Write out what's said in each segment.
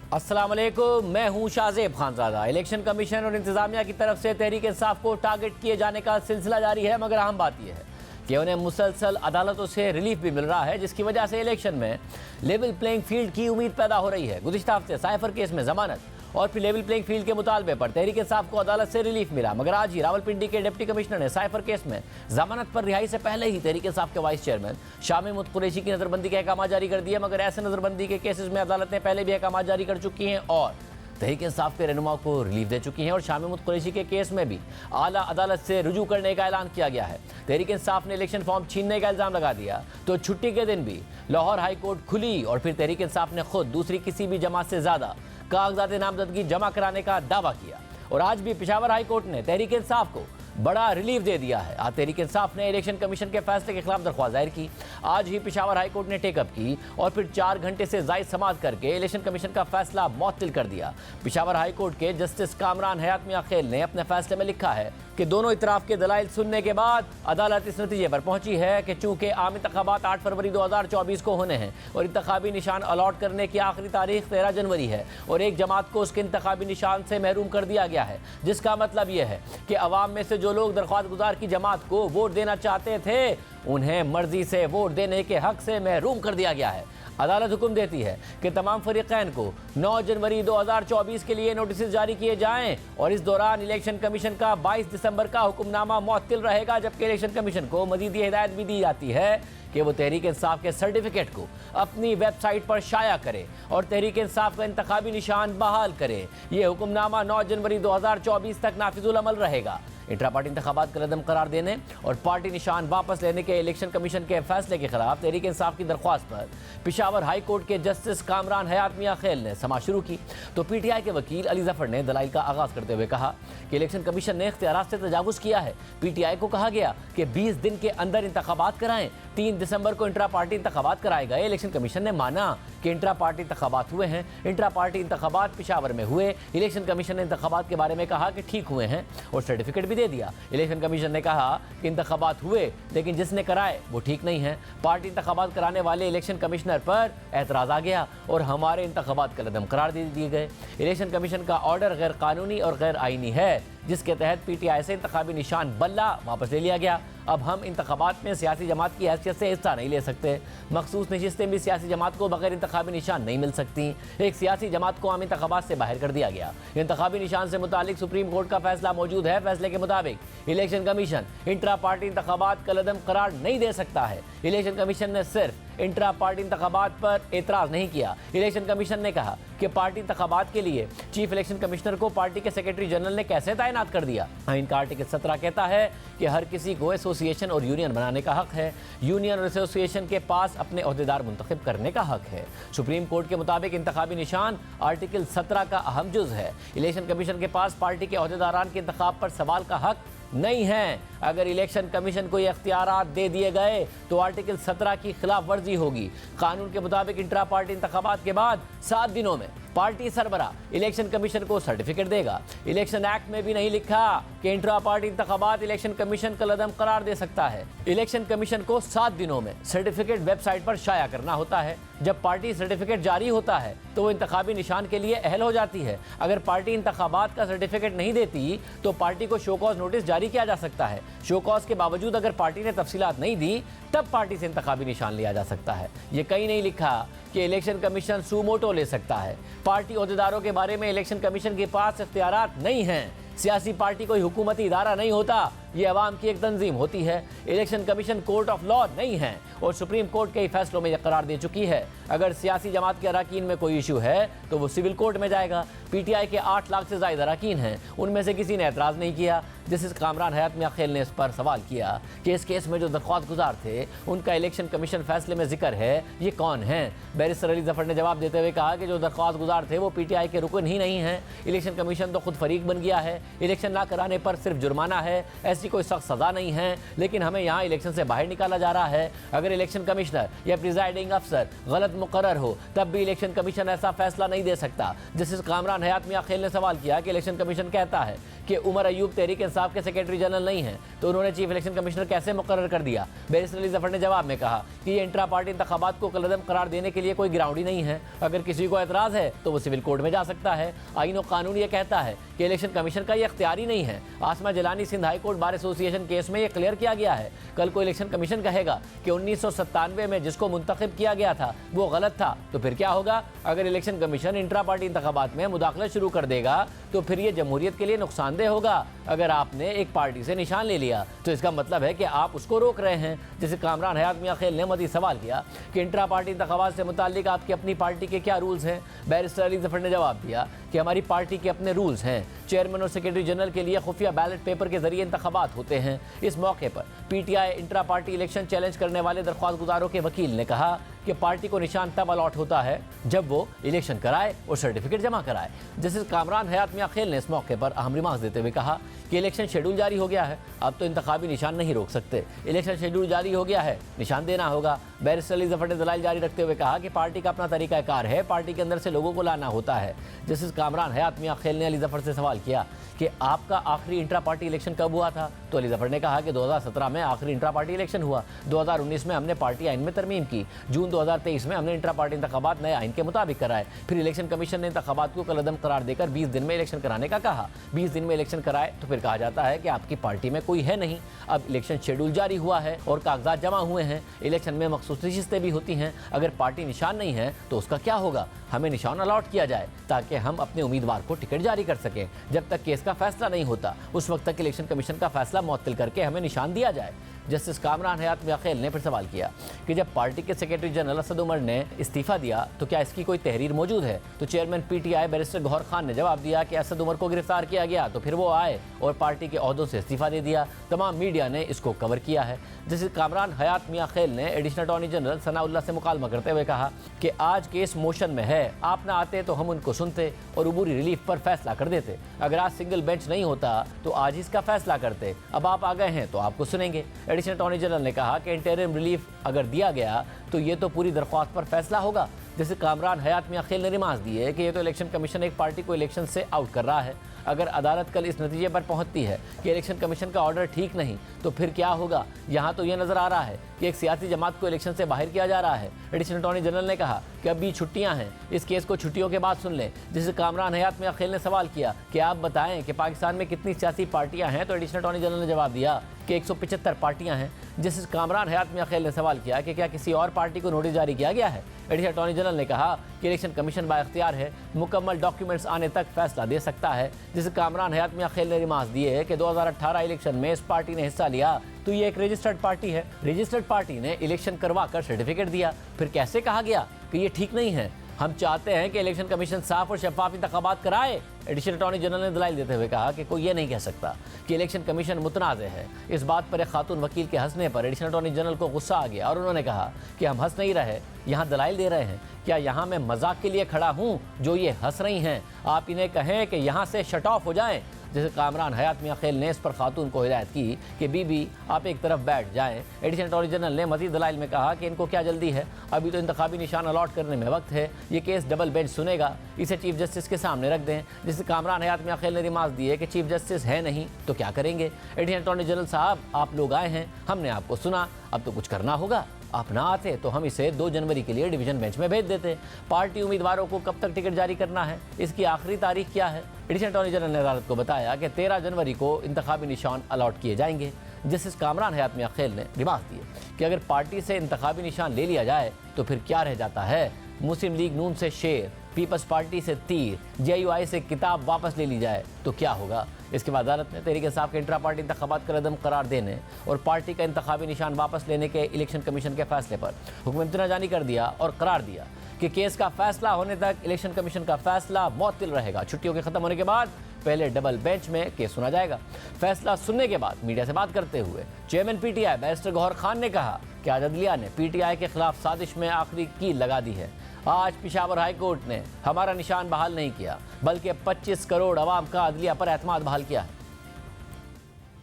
अस्सलाम वालेकुम, मैं हूं शाहजेब खानजादा। इलेक्शन कमीशन और इंतजामिया की तरफ से तहरीक इंसाफ को टारगेट किए जाने का सिलसिला जारी है, मगर अहम बात यह है कि उन्हें मुसलसल अदालतों से रिलीफ भी मिल रहा है, जिसकी वजह से इलेक्शन में लेवल प्लेइंग फील्ड की उम्मीद पैदा हो रही है। गुज़िश्ता हफ्ते साइफर केस में जमानत और फिर लेवल प्लेइंग फील्ड के मुतालबे पर तहरीक इंसाफ को अदालत से रिलीफ मिला, मगर आज ही रावलपिंडी के डिप्टी कमिश्नर ने साइफर केस में जमानत पर रिहाई से पहले ही तहरीक इंसाफ के वाइस चेयरमैन शाह महमूद कुरैशी की नजरबंदी के अहकाम जारी कर दिए। मगर ऐसे नजरबंदी के केसेस में अदालतें पहले भी अहकाम जारी कर चुकी हैं और तहरीक इंसाफ के रहनुमा को रिलीफ दे चुकी हैं, और शाह महमूद कुरैशी के केस में भी आला अदालत से रुजू करने का ऐलान किया गया है। तहरीक इंसाफ ने इलेक्शन फॉर्म छीनने का इल्जाम लगा दिया तो छुट्टी के दिन भी लाहौर हाई कोर्ट खुली और फिर तहरीक इंसाफ ने खुद दूसरी किसी भी जमात से ज्यादा कागजात नामजदगी जमा कराने का दावा किया। और आज भी पेशावर हाई कोर्ट ने तहरीक इंसाफ को बड़ा रिलीफ दे दिया है। आज तहरीक इंसाफ ने इलेक्शन कमीशन के फैसले के खिलाफ दरख्वास्त दायर की। आज ही पेशावर हाई कोर्ट ने टेकअप की और फिर 4 घंटे से जायद समाअत करके इलेक्शन कमीशन का फैसला मुअत्तल कर दिया। पेशावर हाई कोर्ट के जस्टिस कामरान हयात मियां खेल ने अपने फैसले में लिखा है कि दोनों इतराफ के दलाइल सुनने के बाद अदालत इस नतीजे पर पहुंची है कि चूंकि आम इंतखाबात 8 फरवरी 2024 को होने हैं और इंतखाबी निशान अलॉट करने की आखिरी तारीख 13 जनवरी है और एक जमात को उसके इंतखाबी निशान से महरूम कर दिया गया है, जिसका मतलब यह है कि अवाम में से जो लोग दरख्वास्त गुजार की जमात को वोट देना चाहते थे उन्हें मर्जी से वोट देने के हक से महरूम कर दिया गया है। अदालत हुक्म देती है कि तमाम फरीकैन को 9 जनवरी 2024 के लिए नोटिस जारी किए जाएं और इस दौरान इलेक्शन कमीशन का 22 दिसंबर का हुक्मनामा मुअत्तल रहेगा, जबकि इलेक्शन कमीशन को मजीद हिदायत भी दी जाती है कि वो तहरीक इंसाफ के सर्टिफिकेट को अपनी वेबसाइट पर शाया करे और तहरीक इंसाफ का इंतखाबी निशान बहाल करे। ये हुक्मनामा 9 जनवरी 2024 तक नाफिजुल अमल रहेगा। इंट्रा पार्टी इंतखाबात का रद्द करार देने और पार्टी निशान वापस लेने के इलेक्शन कमीशन के फैसले के खिलाफ तहरीक इंसाफ की दरख्वास्त पर पेशावर हाई कोर्ट के जस्टिस कामरान हयात मियां खेल ने समाअत शुरू की तो पीटीआई के वकील अली जफर ने दलाइल का आगाज करते हुए कहा कि इलेक्शन कमीशन ने इख्तियारात से तजावुज़ किया है। पीटीआई को कहा गया कि 20 दिन के अंदर इंतखाबात कराएं। 3 दिसंबर को इंट्रा पार्टी इंतखाबात कराए गए। इलेक्शन कमीशन ने माना कि इंट्रा पार्टी इंतखाबात हुए हैं। इंट्रा पार्टी इंतखाबात पेशावर में हुए। इलेक्शन कमीशन ने इंतखाबात के बारे में कहा कि ठीक हुए हैं और सर्टिफिकेट भी दे दिया। इलेक्शन कमीशन ने कहा कि इंतखाबात हुए लेकिन जिसने कराए वो ठीक नहीं है। पार्टी इंतखाबात कराने वाले इलेक्शन कमिश्नर पर एतराज़ आ गया और हमारे इंतखाबात का रद्द करार दे दिए गए। इलेक्शन कमीशन का ऑर्डर गैर कानूनी और गैर आईनी है, जिसके तहत पीटीआई से इंतखाबी निशान बल्ला वापस ले लिया गया। अब हम इंतखाबात में सियासी जमात की हैसियत से हिस्सा नहीं ले सकते। मखसूस नशिस्तें भी सियासी जमात को बगैर इंतखाबी निशान नहीं मिल सकती। एक सियासी जमात को आम इंतखाबात से बाहर कर दिया गया। इंतखाबी निशान से मुतालिक सुप्रीम कोर्ट का फैसला मौजूद है। फैसले के मुताबिक इलेक्शन कमीशन इंट्रा पार्टी इंतखाबात का लदम करार नहीं दे सकता है। इलेक्शन कमीशन ने सिर्फ इंट्रा पार्टी इंतखाबात पर एतराज़ नहीं किया। इलेक्शन कमीशन ने कहा कि पार्टी इंतखाबात के लिए चीफ इलेक्शन कमिश्नर को पार्टी के सेक्रेटरी जनरल ने कैसे तैनात कर दिया। आइन का आर्टिकल 17 कहता है कि हर किसी को एसोसिएशन और यूनियन बनाने का हक है। यूनियन और एसोसिएशन के पास अपने ओहदेदार मुंतखब करने का हक है। सुप्रीम कोर्ट के मुताबिक इंतखाबी निशान आर्टिकल 17 का अहम जुज़ है। इलेक्शन कमीशन के पास पार्टी के ओहदेदारान के इंतखाब पर सवाल का हक नहीं है। अगर इलेक्शन कमीशन को ये इख्तियारात दे दिए गए तो आर्टिकल 17 की खिलाफ वर्जी होगी। कानून के मुताबिक इंट्रा पार्टी इंतखाबात के बाद 7 दिनों में पार्टी सरबरा इलेक्शन कमीशन को सर्टिफिकेट देगा। इलेक्शन एक्ट में भी नहीं लिखा कि इंट्रा पार्टी इंतखाबात इलेक्शन कमीशन का लदम करार दे सकता है। इलेक्शन कमीशन को 7 दिनों में सर्टिफिकेट वेबसाइट पर शाया करना होता है। जब पार्टी सर्टिफिकेट जारी होता है तो वो इंतखाबी निशान के लिए अहल हो जाती है। अगर पार्टी इंतखाबात का सर्टिफिकेट नहीं देती तो पार्टी को शो कॉज नोटिस जारी किया जा सकता है। शो कॉज के बावजूद अगर पार्टी ने तफसीलात नहीं दी तब पार्टी से इंतखाबी निशान लिया जा सकता है। ये कहीं नहीं लिखा कि इलेक्शन कमीशन सुमोटो ले सकता है। पार्टी ओहदेदारों के बारे में इलेक्शन कमीशन के पास इख्तियारात नहीं हैं। सियासी पार्टी कोई हुकूमती इदारा नहीं होता, ये अवाम की एक तंजीम होती है। Election commission court of law नहीं है और सुप्रीम कोर्ट के फैसलों में यह करार दे चुकी है। अगर सियासी जमात के अरकान में कोई इशू है तो वो सिविल कोर्ट में जाएगा। पीटीआई के 8 लाख से ज़ायद अरकान हैं, उनमें से किसी ने एतराज़ नहीं किया। जस्टिस कामरान हयात मियां खेल ने इस पर सवाल किया कि इस केस में जो दरख्वास्त गुजार थे उनका इलेक्शन कमीशन फैसले में जिक्र है, ये कौन है। बैरिस्टर अली जफर ने जवाब देते हुए कहा कि जो दरख्वास्त गुजार थे वो पीटीआई के रुकन ही नहीं हैं। इलेक्शन कमीशन तो खुद फरीक बन गया है। इलेक्शन ना कराने पर सिर्फ जुर्माना है। ऐसी कोई सख्त सजा नहीं है, लेकिन हमें यहाँ इलेक्शन से बाहर निकाला जा रहा है। अगर इलेक्शन कमिश्नर या प्रिजाइडिंग अफसर गलत मुकर्रर हो तब भी इलेक्शन कमीशन ऐसा फैसला नहीं दे सकता। जस्टिस कामरान हयात मियां खेल ने सवाल किया कि इलेक्शन कमीशन कहता है कि उमर अयूब तहरीक इंसाफ के सेक्रेटरी जनरल नहीं है, तो उन्होंने चीफ इलेक्शन कमिश्नर कैसे मुकर्रर कर दिया। बैरिस्टर अली जफर ने जवाब में कहा कि ये इंट्रा पार्टी इंतखाबात को कलअदम करार देने के लिए कोई ग्राउंड ही नहीं है। अगर किसी को एतराज है तो वो सिविल कोर्ट में जा सकता है। आईन और कानून ये कहता है कि इलेक्शन कमीशन का ये इख्तियार ही नहीं है। Asma Jilani Sindh high court bar association case में ये क्लियर किया गया है। कल को इलेक्शन कमीशन कहेगा कि 1997 में जिसको मुंतखब किया गया था वो गलत था, तो फिर क्या होगा। अगर इलेक्शन कमीशन इंट्रा पार्टी इंतखाबात में मुदाखलत शुरू कर देगा तो फिर ये जमहूरियत के लिए नुकसानदेह होगा। अगर आपने एक पार्टी से निशान ले लिया तो इसका मतलब है कि आप उसको रोक रहे हैं। जैसे कामरान हयात मियां खेल ने मज़ीद सवाल किया कि इंट्रा पार्टी इंतखाबात से मुताल्लिक आपकी अपनी पार्टी के क्या रूल्स हैं। बैरिस्टर अली जफर ने जवाब दिया कि हमारी पार्टी के अपने रूल्स हैं। चेयरमैन और सेक्रेटरी जनरल के लिए खुफिया बैलेट पेपर के जरिए इंतखाबात होते हैं। इस मौके पर PTI intra party election challenge करने वाले दरख्वास्त गुजारों के वकील ने कहा कि पार्टी को निशान तब अलॉट होता है जब वो इलेक्शन कराए और सर्टिफिकेट जमा कराए। जस्टिस कामरान हयात मियां खेल ने इस मौके पर अहम रिमार्क्स देते हुए कहा कि इलेक्शन शेड्यूल जारी हो गया है, अब तो इंतखाबी निशान नहीं रोक सकते। इलेक्शन शेड्यूल जारी हो गया है, निशान देना होगा। बैरिस्टर अली जफर ने दलाइल जारी रखते हुए कहा कि पार्टी का अपना तरीकाकार है, पार्टी के अंदर से लोगों को लाना होता है। जस्टिस कामरान हयात मियां खेल ने अली जफर से सवाल किया कि आपका आखिरी इंट्रा पार्टी इलेक्शन कब हुआ था, तो अली जफर ने कहा कि 2017 में आखिरी इंट्रा पार्टी इलेक्शन हुआ। 2019 में हमने पार्टी आइन में तरमीम की। जून 2023 में हमने इंट्रा पार्टी इंतखाबात नए आइन के मुताबिक कराए। फिर इलेक्शन कमीशन ने इंतखाबात को कलअदम करार देकर 20 दिन में इलेक्शन कराने का कहा। 20 दिन में इलेक्शन कराए तो फिर कहा जाता है कि आपकी पार्टी में कोई है नहीं। अब इलेक्शन शेड्यूल जारी हुआ है और कागजात जमा हुए हैं। इलेक्शन में मखसूस नशिस्तें भी होती हैं। अगर पार्टी निशान नहीं है तो उसका क्या होगा। हमें निशान अलॉट किया जाए ताकि हम अपने उम्मीदवार को टिकट जारी कर सकें। जब तक केस का फैसला नहीं होता उस वक्त तक इलेक्शन कमीशन का फैसला मुअत्तल करके हमें निशान दिया जाए। जस्टिस कामरान हयात मियां खेल ने फिर सवाल किया कि जब पार्टी के सेक्रेटरी जनरल असद उमर ने इस्तीफा दिया तो क्या इसकी कोई तहरीर मौजूद है। तो chairman PTI barrister Gohar Khan ने जवाब दिया कि असद उमर को गिरफ्तार किया गया तो फिर वो आए और पार्टी के ओहदों से इस्तीफा दे दिया। तमाम मीडिया ने इसको कवर किया है। जस्टिस कामरान हयात मियां खेल ने एडिशनल अटॉर्नी जनरल सनाउल्लाह से मुकालमा करते हुए कहा कि आज केस मोशन में है, आप ना आते तो हम उनको सुनते और उबूरी रिलीफ पर फैसला कर देते। अगर आज सिंगल बेंच नहीं होता तो आज इसका फैसला करते। अब आप आ गए हैं तो आपको सुनेंगे। एडिशनल अटॉर्नी जनरल ने कहा कि इंटरिम रिलीफ अगर दिया गया तो ये तो पूरी दरख्वास्त पर फैसला होगा। जैसे कामरान हयात मियां खेल ने रिमार्क दिए कि ये तो इलेक्शन कमीशन एक पार्टी को इलेक्शन से आउट कर रहा है। अगर अदालत कल इस नतीजे पर पहुंचती है कि इलेक्शन कमीशन का ऑर्डर ठीक नहीं तो फिर क्या होगा। यहाँ तो ये नज़र आ रहा है कि एक सियासी जमात को इलेक्शन से बाहर किया जा रहा है। एडिशनल अटॉर्नी जनरल ने कहा कि अभी छुट्टियाँ हैं, इस केस को छुट्टियों के बाद सुन लें। जिससे कामरान हयात मियां खेल ने सवाल किया कि आप बताएं कि पाकिस्तान में कितनी सियासी पार्टियाँ हैं, तो एडिशनल अटॉर्नी जनरल ने जवाब दिया कि 175 पार्टियाँ हैं। जिससे कामरान हयात मियां खेल ने सवाल किया कि क्या किसी और पार्टी को नोटिस जारी किया गया है। एडिशनल अटॉर्नी जनरल ने कहा कि इलेक्शन कमीशन बाइख्तियार है, मुकम्मल डॉक्यूमेंट्स आने तक फैसला दे सकता है। जिसे कामरान हयात मियां खेल ने रिमार्क दिए कि 2018 इलेक्शन में इस पार्टी ने हिस्सा लिया तो ये एक रजिस्टर्ड पार्टी है। रजिस्टर्ड पार्टी ने इलेक्शन करवा कर सर्टिफिकेट दिया, फिर कैसे कहा गया कि ये ठीक नहीं है। हम चाहते हैं कि इलेक्शन कमीशन साफ और शफाफ इंतखाबात कराए। एडिशनल अटॉर्नी जनरल ने दलाइल देते हुए कहा कि कोई ये नहीं कह सकता कि इलेक्शन कमीशन मुतनाज़ है। इस बात पर एक खातून वकील के हंसने पर एडिशनल अटॉर्नी जनरल को गुस्सा आ गया और उन्होंने कहा कि हम हंस नहीं रहे, यहाँ दलाइल दे रहे हैं। क्या यहाँ मैं मजाक के लिए खड़ा हूँ जो ये हंस रही हैं? आप इन्हें कहें कि यहाँ से शट ऑफ हो जाएं। जैसे कामरान हयात मियां खेल ने इस पर खातून को हिदायत की कि बीबी आप एक तरफ बैठ जाएं। एडिशनल अटॉर्नी जनरल ने मजीद दलाइल में कहा कि इनको क्या जल्दी है, अभी तो इंतखाबी निशान अलॉट करने में वक्त है। ये केस डबल बेंच सुनेगा, इसे चीफ जस्टिस के सामने रख दें। जिससे कामरान हयात मियां खेल ने रिमार्क दिए कि चीफ जस्टिस है नहीं तो क्या करेंगे। एडिशनल अटॉर्नी जनरल साहब, आप लोग आए हैं, हमने आपको सुना, अब तो कुछ करना होगा। आप ना आते तो हम इसे 2 जनवरी के लिए डिवीजन बेंच में भेज देते। पार्टी उम्मीदवारों को कब तक टिकट जारी करना है, इसकी आखिरी तारीख क्या है। एडिशनल अटॉर्नी जनरल ने अदालत को बताया कि 13 जनवरी को इंतखाबी निशान अलॉट किए जाएंगे। जस्टिस कामरान हयात मियां खेल ने रिमार्क दिए कि अगर पार्टी से इंतखाबी निशान ले लिया जाए तो फिर क्या रह जाता है। मुस्लिम लीग नून से शेर, पीपल्स पार्टी से तीर, JUI से किताब वापस ले ली जाए तो क्या होगा। इसके बाद अदालत ने तहरीक इंसाफ के इंट्रा पार्टी इंतखाबात का रद्दम करार देने और पार्टी का इंतखाबी निशान वापस लेने के इलेक्शन कमीशन के फैसले पर हुक्म इम्तना जारी कर दिया और करार दिया कि केस का फैसला होने तक इलेक्शन कमीशन का फैसला मुअत्तल रहेगा। छुट्टियों के खत्म होने के बाद पहले डबल बेंच में केस सुना जाएगा। फैसला सुनने के बाद मीडिया से बात करते हुए chairman PTI barrister Gohar Khan ने कहा कि आज अदलिया ने PTI के खिलाफ साजिश में आखिरी कील लगा दी है। आज पेशावर हाई कोर्ट ने हमारा निशान बहाल नहीं किया बल्कि 25 करोड़ अवाम का अदलिया पर एतमाद बहाल किया है।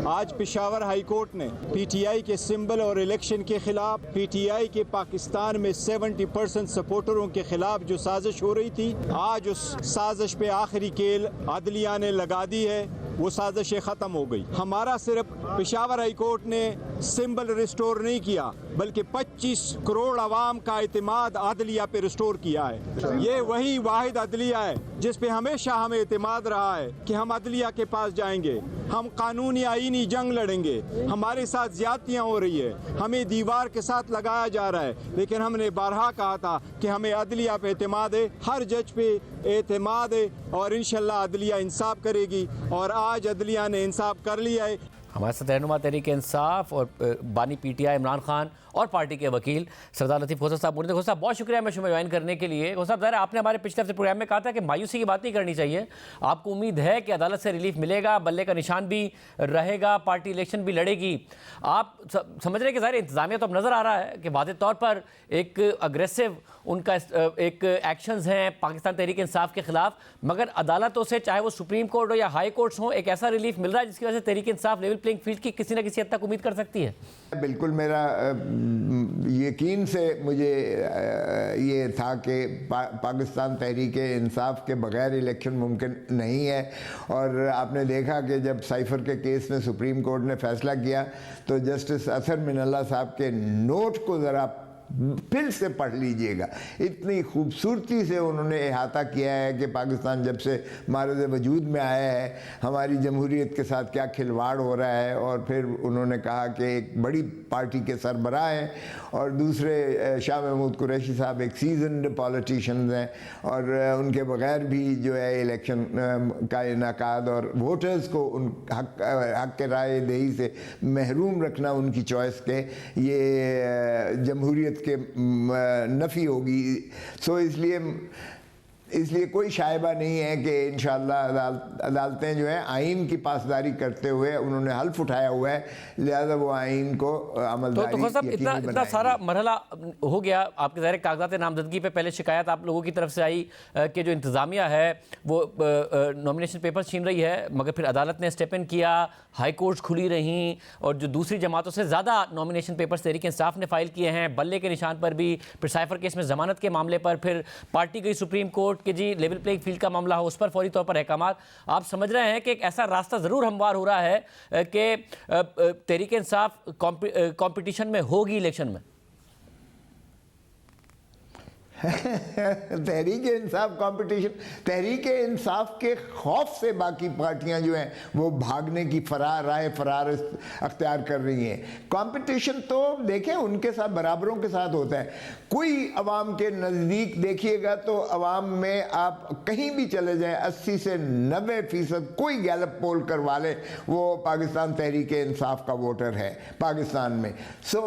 आज पेशावर हाई कोर्ट ने पीटीआई के सिंबल और इलेक्शन के खिलाफ, पीटीआई के पाकिस्तान में 70% सपोर्टरों के खिलाफ जो साजिश हो रही थी, आज उस साजिश पे आखिरी केल अदलिया ने लगा दी है। वो साजिशें ख़त्म हो गई। हमारा सिर्फ पेशावर हाई कोर्ट ने सिंबल रिस्टोर नहीं किया, बल्कि 25 करोड़ अवाम का एतमाद अदलिया पे रिस्टोर किया है। ये वही वाहिद अदलिया है जिस पे हमेशा हमें एतमाद रहा है कि हम अदलिया के पास जाएंगे, हम कानूनी आईनी जंग लड़ेंगे। हमारे साथ ज्यादतियाँ हो रही है, हमें दीवार के साथ लगाया जा रहा है, लेकिन हमने बारहा कहा था कि हमें अदलिया पे एतमाद है, हर जज पे एतमाद है और इंशाल्लाह अदलिया इंसाफ करेगी। और आज अदलिया ने इंसाफ कर लिया है। हमारे साथ रहनुमा तहरीक इंसाफ और बानी पीटीआई इमरान खान और पार्टी के वकील सरदार लतीफ़ खोसर साहब मौजूद हैं। खोसर साहब बहुत शुक्रिया मैं शुरू में ज्वाइन करने के लिए। खोसर साहब ज़रा आपने हमारे पिछले हफ्ते प्रोग्राम में कहा था कि मायूसी की बात नहीं करनी चाहिए, आपको उम्मीद है कि अदालत से रिलीफ मिलेगा, बल्ले का निशान भी रहेगा, पार्टी इलेक्शन भी लड़ेगी। आप समझ रहे हैं कि ज़ाहिर इंतजामिया तो अब नज़र आ रहा है कि वाज़ेह तौर पर एक अग्रेसिव उनका एक एक्शंस हैं पाकिस्तान तहरीक इंसाफ के खिलाफ, मगर अदालतों से चाहे वो सुप्रीम कोर्ट हो या हाई कोर्ट्स हो एक ऐसा रिलीफ मिल रहा है जिसकी वजह से Tehreek Insaf level playing field की किसी न किसी हद तक उम्मीद कर सकती है। बिल्कुल मेरा यकीन से मुझे ये था कि पाकिस्तान तहरीक इंसाफ के बगैर इलेक्शन मुमकिन नहीं है। और आपने देखा कि जब साइफर के केस में सुप्रीम कोर्ट ने फैसला किया तो जस्टिस असर मिनल्ला साहब के नोट को ज़रा फिर से पढ़ लीजिएगा। इतनी खूबसूरती से उन्होंने अहाता किया है कि पाकिस्तान जब से मारज़ वजूद में आया है हमारी जमहूरियत के साथ क्या खिलवाड़ हो रहा है। और फिर उन्होंने कहा कि एक बड़ी पार्टी के सरबराह हैं और दूसरे शाह महमूद कुरैशी साहब एक सीजनड पॉलिटिशियन हैं और उनके बगैर भी जो है इलेक्शन का इनेकाद और वोटर्स को उन हक के राय दही से महरूम रखना उनकी चॉइस के ये जमहूरियत के नफ़ी होगी। सो इसलिए कोई शायबा नहीं है कि इंशाअल्लाह अदालतें जो है आइन की पासदारी करते हुए उन्होंने हल्फ उठाया हुआ है, लिहाजा वो आइन को अमलदारी तो साहब इतना सारा मरहला हो गया। आपके ज़ाहिर कागजात नामजदगी पे पहले शिकायत आप लोगों की तरफ से आई कि जो इंतज़ामिया है वो नॉमिनेशन पेपर छीन रही है, मगर फिर अदालत ने स्टेप इन किया, हाई कोर्ट्स खुली रहीं और जो दूसरी जमातों से ज़्यादा नॉमिनेशन पेपर्स तहरीक इंसाफ ने फाइल किए हैं, बल्ले के निशान पर भी, फिर साइफर केस में ज़मानत के मामले पर, फिर पार्टी गई सुप्रीम कोर्ट कि जी लेवल प्लेइंग फील्ड का मामला हो उस पर फौरी तौर पर अहकामात। आप समझ रहे हैं कि एक ऐसा रास्ता ज़रूर हमवार हो रहा है कि तहरीक इंसाफ कंपटीशन में होगी इलेक्शन में। तहरीक इंसाफ कंपटीशन, तहरीक इंसाफ के खौफ से बाकी पार्टियां जो हैं वो भागने की फरार अख्तियार कर रही हैं। कंपटीशन तो देखें उनके साथ बराबरों के साथ होता है। कोई अवाम के नज़दीक देखिएगा तो अवाम में आप कहीं भी चले जाएं 80 से 90% कोई गैलप पोल करवा ले वो पाकिस्तान तहरीक इंसाफ का वोटर है पाकिस्तान में। सो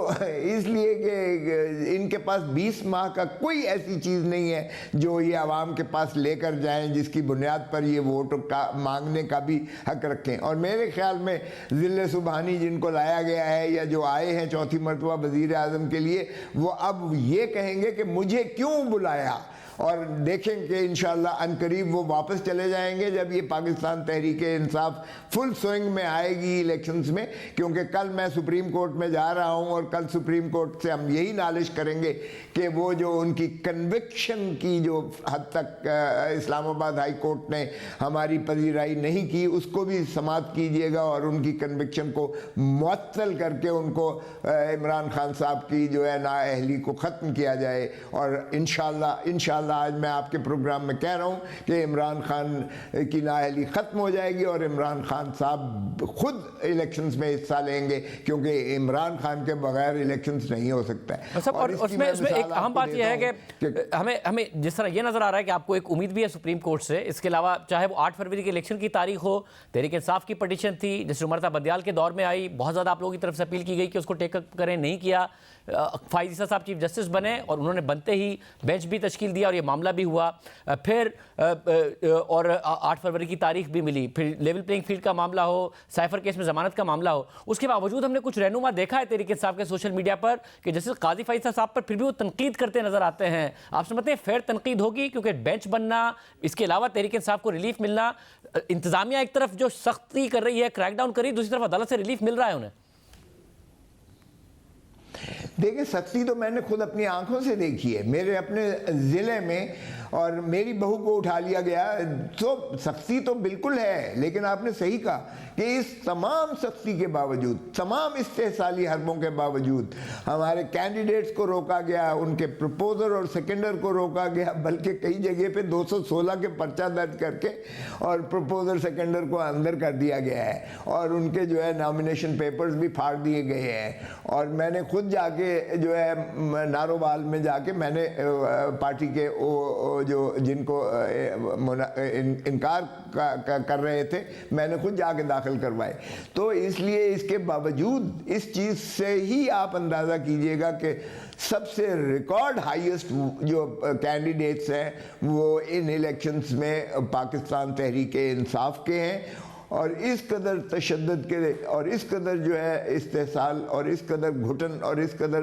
इसलिए कि इनके पास 20 माह का कोई ऐसी चीज़ नहीं है जो ये आवाम के पास लेकर जाएं जिसकी बुनियाद पर ये वोट का मांगने का भी हक रखें। और मेरे ख्याल में ज़िले सुबहानी जिनको लाया गया है या जो आए हैं चौथी मरतबा वज़ीर आज़म के लिए, वो अब ये कहेंगे कि मुझे क्यों बुलाया। और देखें कि इंशाअल्लाह अनकरीब वो वापस चले जाएंगे जब ये पाकिस्तान तहरीक इंसाफ फुल स्विंग में आएगी इलेक्शंस में। क्योंकि कल मैं सुप्रीम कोर्ट में जा रहा हूँ और कल सुप्रीम कोर्ट से हम यही नालिश करेंगे कि वो जो उनकी कन्विक्शन की जो हद तक इस्लामाबाद हाई कोर्ट ने हमारी पजीराई नहीं की उसको भी समाप्त कीजिएगा और उनकी कन्विक्शन को मुअत्तल करके उनको इमरान खान साहब की जो है नाअहली को ख़त्म किया जाए। और इंशाअल्लाह आज मैं आपके प्रोग्राम में कह रहा हूँ कि इमरान खान की नाअहली ख़त्म हो जाएगी और इमरान खान साहब खुद इलेक्शंस में हिस्सा लेंगे, क्योंकि इमरान खान के बगैर इलेक्शंस नहीं हो सकता है। और उसमें एक अहम बात यह है कि हमें जिस तरह ये नज़र आ रहा है कि आपको एक उम्मीद भी है सुप्रीम कोर्ट से, इसके अलावा चाहे वो 8 फरवरी के इलेक्शन की तारीख हो, तहरीक इंसाफ की पटिशन थी जिस उमरता बंदियाल के दौर में आई, बहुत ज़्यादा आप लोगों की तरफ से अपील की गई कि उसको टेकअप करें, नहीं किया। फाइज ईसा साहब चीफ जस्टिस बने और उन्होंने बनते ही बेंच भी तश्कील दिया और ये मामला भी हुआ। फिर और 8 फरवरी की तारीख भी मिली, फिर लेवल प्लेइंग फील्ड का मामला हो, साइफर केस में जमानत का मामला हो, उसके बावजूद हमने कुछ रहनुमा देखा है तहरीक इंसाफ के सोशल मीडिया पर कि जैसे काजी फाइज ईसा साहब पर फिर भी वो तनकीद करते नजर आते हैं। आप समझते हैं फेयर तनकीद होगी? क्योंकि बेंच बनना, इसके अलावा तहरीक इंसाफ को रिलीफ मिलना, इंतजामिया एक तरफ जो सख्ती कर रही है, क्रैकडाउन कर रही है, दूसरी तरफ अदालत से रिलीफ मिल रहा है उन्हें। देखिए, सख्ती तो मैंने खुद अपनी आंखों से देखी है। मेरे अपने ज़िले में और मेरी बहू को उठा लिया गया, तो सख्ती तो बिल्कुल है। लेकिन आपने सही कहा कि इस तमाम सख्ती के बावजूद, तमाम इस्तेहसाली हरबों के बावजूद हमारे कैंडिडेट्स को रोका गया, उनके प्रपोजर और सेकेंडर को रोका गया, बल्कि कई जगह पे 216 के पर्चा दर्ज करके और प्रपोजर सेकेंडर को अंदर कर दिया गया है और उनके जो है नॉमिनेशन पेपर्स भी फाड़ दिए गए हैं। और मैंने खुद जाके जो है नारोवाल में जाके मैंने पार्टी के जो जिनको इनकार कर रहे थे, मैंने खुद जाके दाखिल करवाए। तो इसलिए इसके बावजूद इस चीज़ से ही आप अंदाज़ा कीजिएगा कि सबसे रिकॉर्ड हाईएस्ट जो कैंडिडेट्स हैं वो इन इलेक्शंस में पाकिस्तान तहरीक इंसाफ के हैं। और इस कदर तशद्दुद के और इस कदर जो है इस्तेहसाल और इस कदर घुटन और इस कदर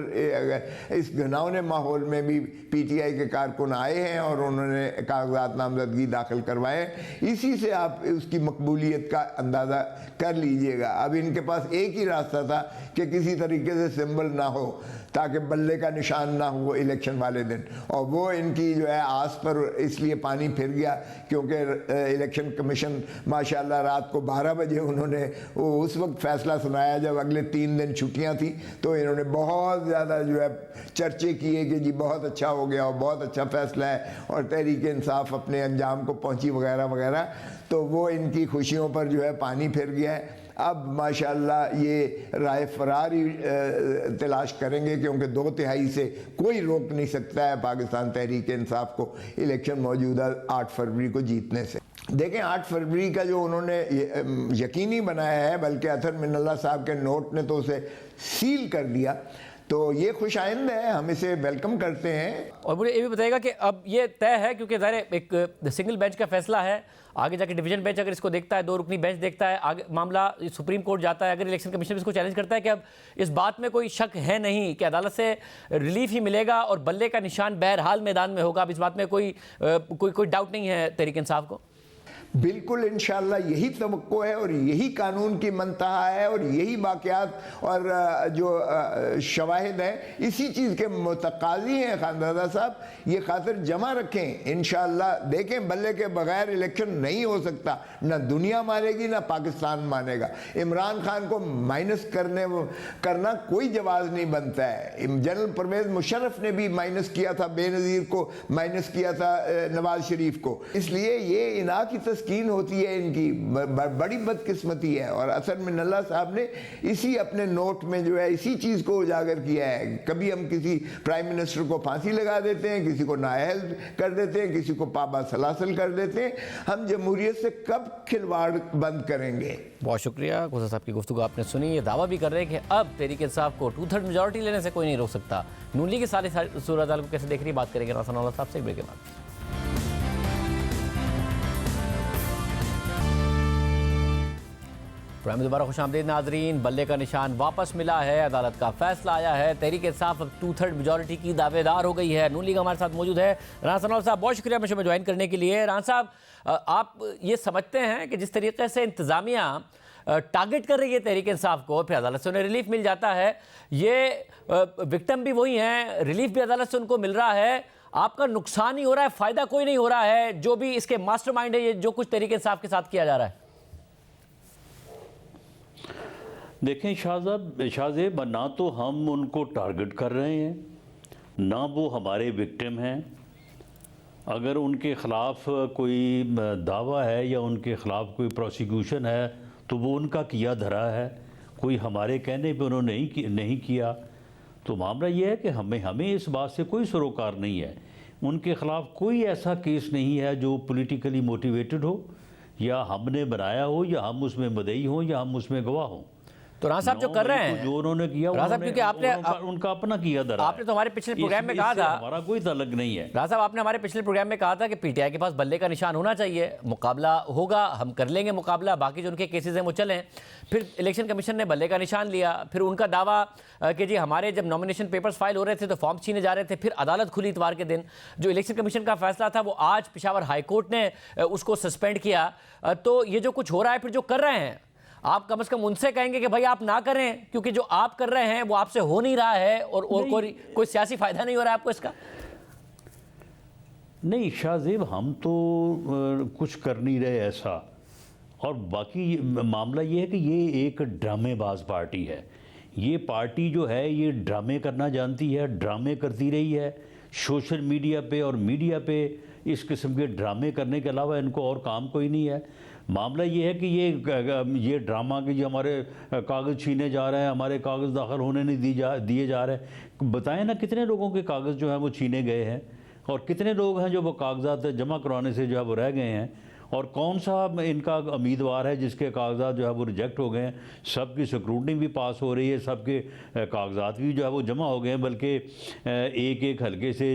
इस घिनौने माहौल में भी पीटीआई के कारकुन आए हैं और उन्होंने कागजात नामजदगी दाखिल करवाए। इसी से आप उसकी मकबूलियत का अंदाज़ा कर लीजिएगा। अब इनके पास एक ही रास्ता था कि किसी तरीके से सिंबल ना हो ताकि बल्ले का निशान ना हो इलेक्शन वाले दिन, और वो इनकी जो है आस पर इसलिए पानी फिर गया क्योंकि इलेक्शन कमीशन माशाल्लाह रात को 12 बजे उन्होंने वो उस वक्त फैसला सुनाया जब अगले 3 दिन छुट्टियां थी। तो इन्होंने बहुत ज़्यादा जो है चर्चे किए कि जी बहुत अच्छा हो गया और बहुत अच्छा फैसला है और तहरीक इंसाफ अपने अंजाम को पहुंची वगैरह वगैरह। तो वो इनकी खुशियों पर जो है पानी फिर गया है। अब माशाल्लाह ये राय फरार ही तलाश करेंगे क्योंकि 2/3 से कोई रोक नहीं सकता है पाकिस्तान तहरीक इंसाफ को इलेक्शन मौजूदा 8 फरवरी को जीतने से। देखें, 8 फरवरी का जो उन्होंने यकीनी बनाया है, बल्कि अतर मिन्नल्लाह साहब के नोट ने तो उसे सील कर दिया, तो ये खुशाइंद है, हम इसे वेलकम करते हैं। और मुझे ये भी बताइएगा कि अब ये तय है क्योंकि ज़ाहिर एक सिंगल बेंच का फैसला है, आगे जाके डिवीजन बेंच अगर इसको देखता है, 2 रुकनी बेंच देखता है, आगे मामला सुप्रीम कोर्ट जाता है, अगर इलेक्शन कमीशन इसको चैलेंज करता है कि अब इस बात में कोई शक है नहीं कि अदालत से रिलीफ ही मिलेगा और बल्ले का निशान बहरहाल मैदान में होगा, अब इस बात में कोई डाउट नहीं है तहरीक इंसाफ को? बिल्कुल इंशाअल्लाह यही तवक्को है और यही कानून की मंतहा है और यही वाक़यात और जो शवाहिद हैं इसी चीज़ के मुतकाज़ी हैं। खानदादा साहब ये खातिर जमा रखें, इंशाअल्लाह देखें बल्ले के बगैर इलेक्शन नहीं हो सकता, ना दुनिया मानेगी ना पाकिस्तान मानेगा। इमरान खान को माइनस करना कोई जवाज़ नहीं बनता है। जनरल परवेज़ मुशर्रफ ने भी माइनस किया था, बेनज़ीर को माइनस किया था, नवाज शरीफ को। इसलिए ये इना की तस्कीन होती है इनकी, बड़ी बदकिस्मती है। और असर मिन्नल्लाह साहब ने इसी अपने नोट में जो है इसी चीज़ को उजागर किया है। कभी हम किसी प्राइम मिनिस्टर को फांसी लगा देते हैं, किसी को नाअहल कर देते हैं, किसी को पाबा सलासल कर देते हैं। हम जमहूरियत से कब खिलवाड़ बंद करेंगे? बहुत शुक्रिया। गुज़र साहब की गुफ्तगू आपने सुनी। ये दावा भी कर रहे हैं कि अब तहरीक इंसाफ को 2/3 मेजॉरिटी लेने से कोई नहीं रोक सकता। नून लीग की सारी सूरत हाल को कैसे देख रही है, बात करेंगे नासर साहब से एक ब्रेक के बाद। प्रोग्राम में दोबारा खुशामदीद नाजरीन। बल्ले का निशान वापस मिला है, अदालत का फैसला आया है, तहरीक इंसाफ अब 2/3 मेजॉरिटी की दावेदार हो गई है। नून लीग हमारे साथ मौजूद है। राना सनोवर साहब बहुत शुक्रिया मुझे में ज्वाइन करने के लिए। राना साहब, आप ये समझते हैं कि जिस तरीके से इंतज़ामिया टारगेट कर रही है तहरीक इंसाफ को, फिर अदालत से उन्हें रिलीफ मिल जाता है, ये विक्टिम भी वही हैं, रिलीफ भी अदालत से उनको मिल रहा है, आपका नुकसान ही हो रहा है, फ़ायदा कोई नहीं हो रहा है, जो भी इसके मास्टरमाइंड है ये जो कुछ तहरीक इंसाफ के साथ किया जा रहा है? देखें शाहजेब, ना तो हम उनको टारगेट कर रहे हैं, ना वो हमारे विक्टिम हैं। अगर उनके ख़िलाफ़ कोई दावा है या उनके ख़िलाफ़ कोई प्रोसिक्यूशन है तो वो उनका किया धरा है, कोई हमारे कहने पे उन्होंने नहीं किया। तो मामला ये है कि हमें इस बात से कोई सरोकार नहीं है। उनके ख़िलाफ़ कोई ऐसा केस नहीं है जो पॉलिटिकली मोटिवेटेड हो, या हमने बनाया हो, या हम उसमें मदई हों, या हम उसमें गवाह हों। तो राणा साहब जो कर रहे हैं, जो उन्होंने किया, राणा साहब, क्योंकि आपने उनका अपना किया दरा, आपने तो हमारे पिछले प्रोग्राम में कहा था, हमारा कोई ताल्लुक नहीं है। राणा साहब, आपने हमारे पिछले प्रोग्राम में कहा था कि पीटीआई के पास बल्ले का निशान होना चाहिए, मुकाबला होगा, हम कर लेंगे मुकाबला, बाकी जो उनके केसेस हैं वो चलें। फिर इलेक्शन कमीशन ने बल्ले का निशान लिया, फिर उनका दावा कि जी हमारे जब नॉमिनेशन पेपर्स फाइल हो रहे थे तो फॉर्म छीने जा रहे थे, फिर अदालत खुली इतवार के दिन, जो इलेक्शन कमीशन का फैसला था वो आज पेशावर हाई कोर्ट ने उसको सस्पेंड किया। तो ये जो कुछ हो रहा है, फिर जो कर रहे हैं, आप कम से कम उनसे कहेंगे कि भाई आप ना करें, क्योंकि जो आप कर रहे हैं वो आपसे हो नहीं रहा है और कोई सियासी फायदा नहीं हो रहा है आपको इसका। नहीं शाहजेब, हम तो कुछ कर नहीं रहे ऐसा, और बाकी मामला ये है कि ये एक ड्रामेबाज पार्टी है। ये पार्टी जो है ये ड्रामे करना जानती है, ड्रामे करती रही है सोशल मीडिया पे और मीडिया पे। इस किस्म के ड्रामे करने के अलावा इनको और काम कोई नहीं है। मामला ये है कि ये ड्रामा कि जो हमारे कागज़ छीने जा रहे हैं, हमारे कागज़ दाखिल होने नहीं दिए जा रहे हैं। बताएं ना कितने लोगों के कागज़ जो हैं वो छीने गए हैं, और कितने लोग हैं जो वो कागजात जमा करवाने से जो है वो रह गए हैं, और कौन सा इनका उम्मीदवार है जिसके कागजात जो है वो रिजेक्ट हो गए हैं। सबकी स्क्रूटनी भी पास हो रही है, सबके कागजात भी जो है वो जमा हो गए हैं, बल्कि एक एक हल्के से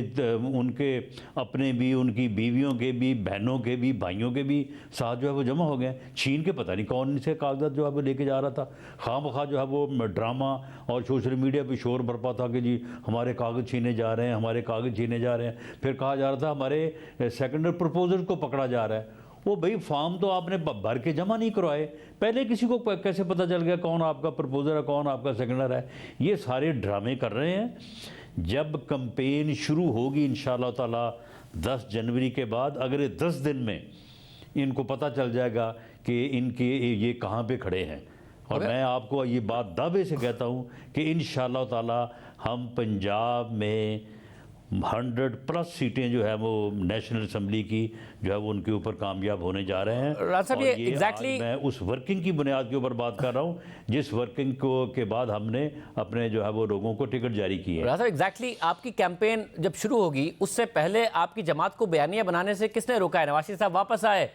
उनके अपने भी, उनकी बीवियों के भी, बहनों के भी, भाइयों के भी साथ जो है वो जमा हो गए हैं। छीन के पता नहीं कौन से कागजात जो है वो लेके जा रहा था। खामखा जो है वो ड्रामा और सोशल मीडिया पर शोर बरपा था कि जी हमारे कागज़ छीने जा रहे हैं, हमारे कागज़ छीने जा रहे हैं। फिर कहा जा रहा था हमारे सेकेंडरी प्रपोजल को पकड़ा जा रहा है। वो भाई फॉर्म तो आपने भर के जमा नहीं करवाए, पहले किसी को कैसे पता चल गया कौन आपका प्रपोजर है, कौन आपका सेकेंडर है। ये सारे ड्रामे कर रहे हैं। जब कैंपेन शुरू होगी इंशाअल्लाह ताला 10 जनवरी के बाद, अगले 10 दिन में इनको पता चल जाएगा कि इनके ये कहाँ पे खड़े हैं। और मैं आपको ये बात दावे से कहता हूँ कि इंशाअल्लाह ताला हम पंजाब में 100+ सीटें जो है वो नेशनल असम्बली की जो है वो उनके ऊपर कामयाब होने जा रहे हैं। और ये एग्जैक्टली मैं उस वर्किंग की बुनियाद के ऊपर बात कर रहा हूँ जिस वर्किंग को के बाद हमने अपने जो है वो लोगों को टिकट जारी किए हैं। एग्जैक्टली आपकी कैंपेन जब शुरू होगी उससे पहले आपकी जमात को बयानिया बनाने से किसने रोका है? नवाज शरीफ साहब वापस आए,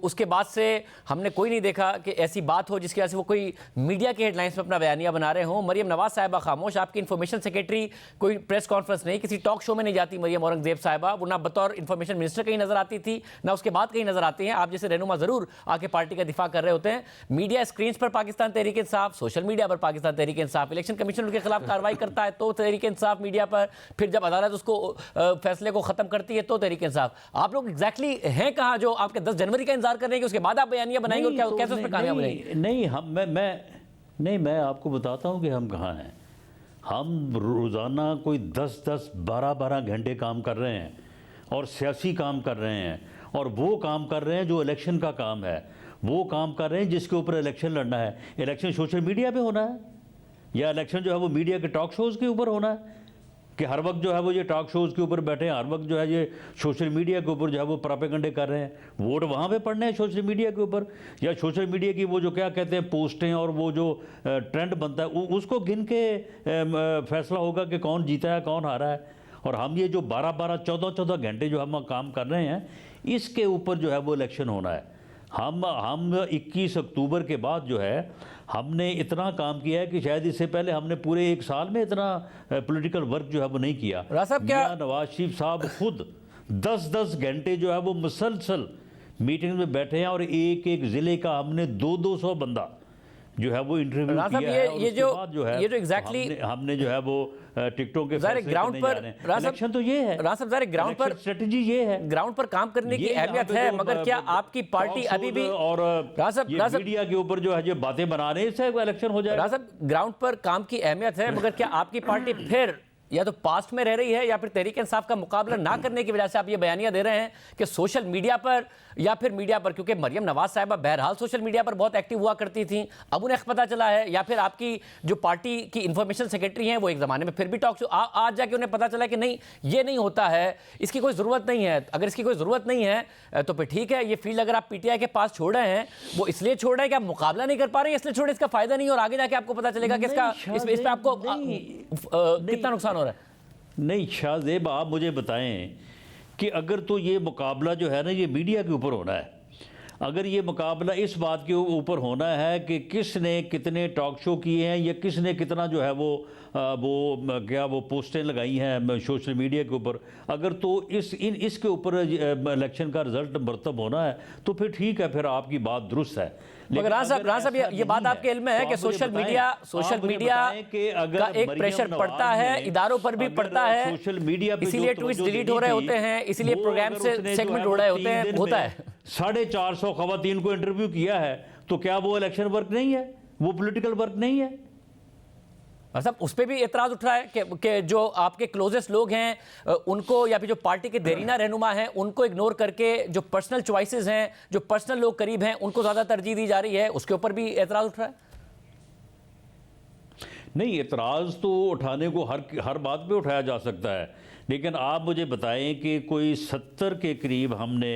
उसके बाद से हमने कोई नहीं देखा कि ऐसी बात हो जिसकी वजह से वो कोई मीडिया के हेडलाइंस में अपना बयानिया बना रहे हों। मरियम नवाज साहिबा खामोश, आपकी इन्फॉर्मेशन सेक्रेटरी कोई प्रेस कॉन्फ्रेंस नहीं, किसी टॉक शो में नहीं जाती मरियम औरंगजेब साहिबा, वो ना बतौर इन्फॉर्मेशन मिनिस्टर कहीं नजर आती थी ना उसके बाद कहीं नजर आती हैं। आप जैसे रहनुमा जरूर आके पार्टी का दिफा कर रहे होते हैं। मीडिया स्क्रीन पर पाकिस्तान तहरीक इंसाफ, सोशल मीडिया पर पाकिस्तान तहरीक इंसाफ, इलेक्शन कमीशन उनके खिलाफ कार्रवाई करता है तो तहरीक इंसाफ मीडिया पर, फिर जब अदालत उसको फैसले को खत्म करती है तो तहरीक इंसाफ। आप लोग एग्जैक्टली हैं कहां जो आपके 10 जनवरी का इंतजार कर रहे हैं कि उसके बाद आप बयानिया बनाएंगे और क्या कैसे उस पर कामयाब बनेंगे? नहीं, मैं आपको बताता हूं कि हम कहां हैं। हम रोज़ाना कोई 10-10, 12-12 घंटे काम कर रहे हैं और सियासी काम कर रहे हैं, और वो काम कर रहे हैं जो इलेक्शन का काम है, वो काम कर रहे हैं जिसके ऊपर इलेक्शन लड़ना है। इलेक्शन सोशल मीडिया पे होना है या इलेक्शन जो है वो मीडिया के टॉक शोज़ के ऊपर होना है कि हर वक्त जो है वो ये टॉक शोज़ के ऊपर बैठे हैं, हर वक्त जो है ये सोशल मीडिया के ऊपर जो है वो प्रोपेगेंडे कर रहे हैं। वोट वहाँ पे पड़ने हैं सोशल मीडिया के ऊपर, या सोशल मीडिया की वो जो क्या कहते हैं पोस्टें और वो जो ट्रेंड बनता है उसको गिन के फैसला होगा कि कौन जीता है कौन हारा है। और हम ये जो 12-12, 14-14 घंटे जो हम काम कर रहे हैं इसके ऊपर जो है वो इलेक्शन होना है। हम 21 अक्टूबर के बाद जो है हमने इतना काम किया है कि शायद इससे पहले हमने पूरे 1 साल में इतना पॉलिटिकल वर्क जो है वो नहीं किया। नवाज शरीफ साहब खुद 10-10 घंटे जो है वो मुसलसल मीटिंग में बैठे हैं और एक एक ज़िले का हमने 200-200 बंदा जो है वो इंटरव्यू किया है। और उसके बाद जो है हमने जो है वो टिकटों के ग्राउंड पर इलेक्शन तो ये है ग्राउंड पर स्ट्रेटजी ये है, ग्राउंड पर काम करने की अहमियत है, मगर क्या आपकी पार्टी अभी भी और मीडिया के ऊपर जो है जो बातें बना रहे हैं इससे इलेक्शन हो जाएगा? ग्राउंड पर काम की अहमियत है, मगर क्या आपकी पार्टी फिर या तो पास्ट में रह रही है या फिर तहरीक इंसाफ का मुकाबला ना करने की वजह से आप ये बयानियां दे रहे हैं कि सोशल मीडिया पर या फिर मीडिया पर, क्योंकि मरियम नवाज साहिबा बहरहाल सोशल मीडिया पर बहुत एक्टिव हुआ करती थी, अब उन्हें पता चला है, या फिर आपकी जो पार्टी की इंफॉर्मेशन सेक्रेटरी हैं वो एक ज़माने में फिर भी टॉक शो आज जाके उन्हें पता चला कि नहीं ये नहीं होता है, इसकी कोई ज़रूरत नहीं है। अगर इसकी कोई ज़रूरत नहीं है तो फिर ठीक है, ये फील्ड अगर आप पीटीआई के पास छोड़ रहे हैं वो इसलिए छोड़ रहे हैं कि आप मुकाबला नहीं कर पा रहे हैं, इसलिए छोड़े, इसका फायदा नहीं और आगे जाके आपको पता चलेगा कि इसका इस पर आपको कितना नुकसान हो रहा है। नहीं शाहजेब, आप मुझे बताएं कि अगर तो ये मुकाबला जो है ना ये मीडिया के ऊपर होना है, अगर ये मुकाबला इस बात के ऊपर होना है कि किसने कितने टॉक शो किए हैं या किसने कितना जो है वो वो पोस्टें लगाई हैं सोशल मीडिया के ऊपर, अगर तो इसके ऊपर इलेक्शन का रिजल्ट मरतब होना है तो फिर ठीक है, फिर आपकी बात दुरुस्त है। मगर राना साहब ये बात आपके इल्म में है कि सोशल मीडिया का एक प्रेशर पड़ता है, इदारों पर भी पड़ता है, सोशल मीडिया पे इसीलिए ट्वीट्स डिलीट हो रहे होते हैं, इसीलिए प्रोग्राम से सेगमेंट हो रहे होते हैं, होता है। 450 खवातीन को इंटरव्यू किया है, तो क्या वो इलेक्शन वर्क नहीं है, वो पॉलिटिकल वर्क नहीं है? साहब उस पर भी एतराज उठ रहा है कि जो आपके क्लोजेस्ट लोग हैं उनको, या फिर जो पार्टी के देरीना रहनुमा हैं उनको इग्नोर करके जो पर्सनल चॉइसेस हैं, जो पर्सनल लोग करीब हैं, उनको ज़्यादा तरजीह दी जा रही है, उसके ऊपर भी एतराज उठ रहा है? नहीं, एतराज़ तो उठाने को हर बात पे उठाया जा सकता है, लेकिन आप मुझे बताएं कि कोई 70 के करीब हमने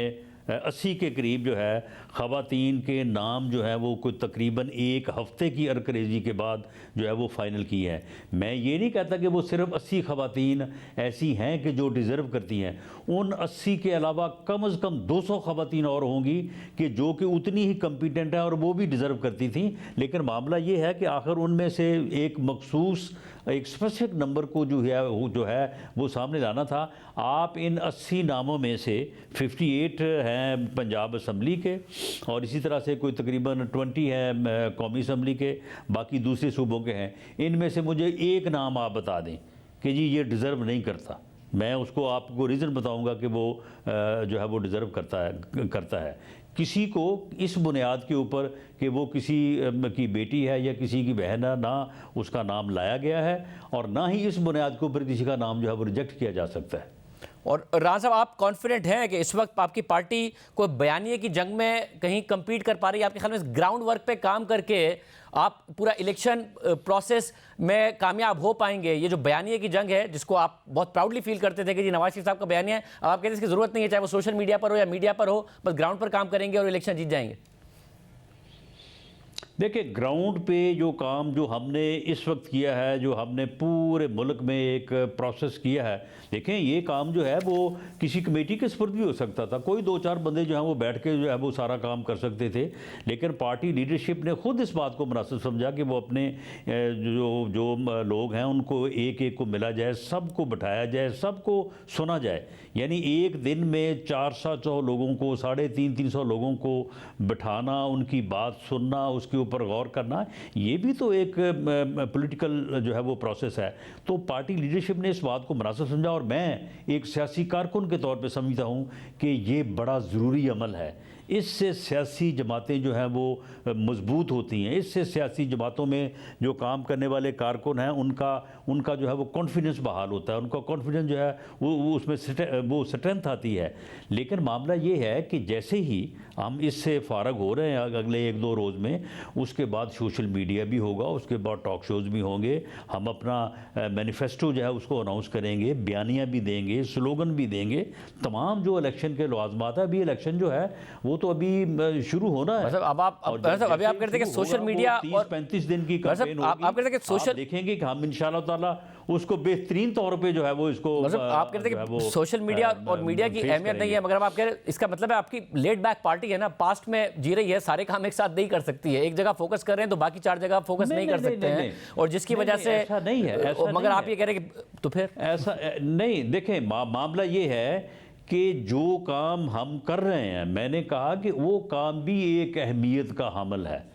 80 के करीब जो है ख़वातीन के नाम जो है वो कोई तकरीबन एक हफ़्ते की अरकरेजी के बाद जो है वो फ़ाइनल की है। मैं ये नहीं कहता कि वो सिर्फ 80 ख़वातीन ऐसी हैं कि जो डिज़र्व करती हैं, उन 80 के अलावा कम से कम 200 ख़वातीन और होंगी कि जो कि उतनी ही कम्पिटेंट है और वो भी डिज़र्व करती थी। लेकिन मामला ये है कि आखिर उनमें से एक मखसूस एक स्पेसिफिक नंबर को जो है वो सामने लाना था। आप इन 80 नामों में से 58 हैं पंजाब असम्बली के और इसी तरह से कोई तकरीबन 20 हैं कौमी असम्बली के, बाकी दूसरे सूबों के हैं। इनमें से मुझे एक नाम आप बता दें कि जी ये डिज़र्व नहीं करता, मैं उसको आपको रीज़न बताऊंगा कि वो जो है वो डिज़र्व करता है। किसी को इस बुनियाद के ऊपर कि वो किसी की बेटी है या किसी की बहन है, ना उसका नाम लाया गया है और ना ही इस बुनियाद के ऊपर किसी का नाम जो है वो रिजेक्ट किया जा सकता है। और राना साहब आप कॉन्फिडेंट हैं कि इस वक्त आपकी पार्टी कोई बयानिए की जंग में कहीं कम्पीट कर पा रही है? आपके ख्याल में इस ग्राउंड वर्क पे काम करके आप पूरा इलेक्शन प्रोसेस में कामयाब हो पाएंगे? ये जो बयानिए की जंग है जिसको आप बहुत प्राउडली फील करते थे कि जी नवाज शरीफ साहब का बयानिया है, अब आप कहते हैं इसकी ज़रूरत नहीं है, चाहे वो सोशल मीडिया पर हो या मीडिया पर हो, बस ग्राउंड पर काम करेंगे और इलेक्शन जीत जाएंगे। देखिए, ग्राउंड पे जो काम जो हमने इस वक्त किया है, जो हमने पूरे मुल्क में एक प्रोसेस किया है, देखें ये काम जो है वो किसी कमेटी के सपुर्द भी हो सकता था, कोई 2-4 बंदे जो हैं वो बैठ के जो है वो सारा काम कर सकते थे, लेकिन पार्टी लीडरशिप ने खुद इस बात को मुनासिब समझा कि वो अपने जो लोग हैं उनको एक एक को मिला जाए, सबको बिठाया जाए, सबको सुना जाए। यानी एक दिन में 400 लोगों को, 350 लोगों को बिठाना, उनकी बात सुनना, उसके ऊपर गौर करना, ये भी तो एक पॉलिटिकल जो है वो प्रोसेस है। तो पार्टी लीडरशिप ने इस बात को मुनासिब समझा और मैं एक सियासी कारकुन के तौर पे समझता हूँ कि ये बड़ा ज़रूरी अमल है। इससे सियासी जमातें जो हैं वो मजबूत होती हैं, इससे सियासी जमातों में जो काम करने वाले कारकुन हैं उनका जो है वो कॉन्फिडेंस बहाल होता है, उनका कॉन्फिडेंस जो है वो उसमें वो स्ट्रेंथ आती है। लेकिन मामला ये है कि जैसे ही हम इससे फ़ारग हो रहे हैं अगले 1-2 रोज़ में, उसके बाद सोशल मीडिया भी होगा, उसके बाद टॉक शोज़ भी होंगे, हम अपना मैनिफेस्टो जो है उसको अनाउंस करेंगे, बयानियाँ भी देंगे, स्लोगन भी देंगे, तमाम जो इलेक्शन के लवाज़मात है। अभी इलेक्शन जो है वो तो अभी शुरू होना है। मतलब अब आप कहते हैं कि सोशल मीडिया 30-35 दिन की कैंपेन होगी, आप कहते हैं कि सोशल देखेंगे कि हम इंशाअल्लाह ताला उसको बेहतरीन तौर पे जो है वो इसको आप कहते हैं कि सोशल मीडिया और मीडिया की अहमियत नहीं है, मगर अब आप कह रहे हैं इसका मतलब है आपकी लेड बैक पार्टी है ना, पास्ट में जी रही है, सारे काम एक साथ नहीं कर सकती है, एक जगह फोकस कर रहे हैं तो बाकी 4 जगह फोकस नहीं कर सकते हैं, और जिसकी वजह से ऐसा नहीं है। मगर आप ये कह रहे हैं कि तो फिर ऐसा नहीं, देखें मामला ये है कि जो काम हम कर रहे हैं, मैंने कहा कि वो काम भी एक अहमियत का हामिल है।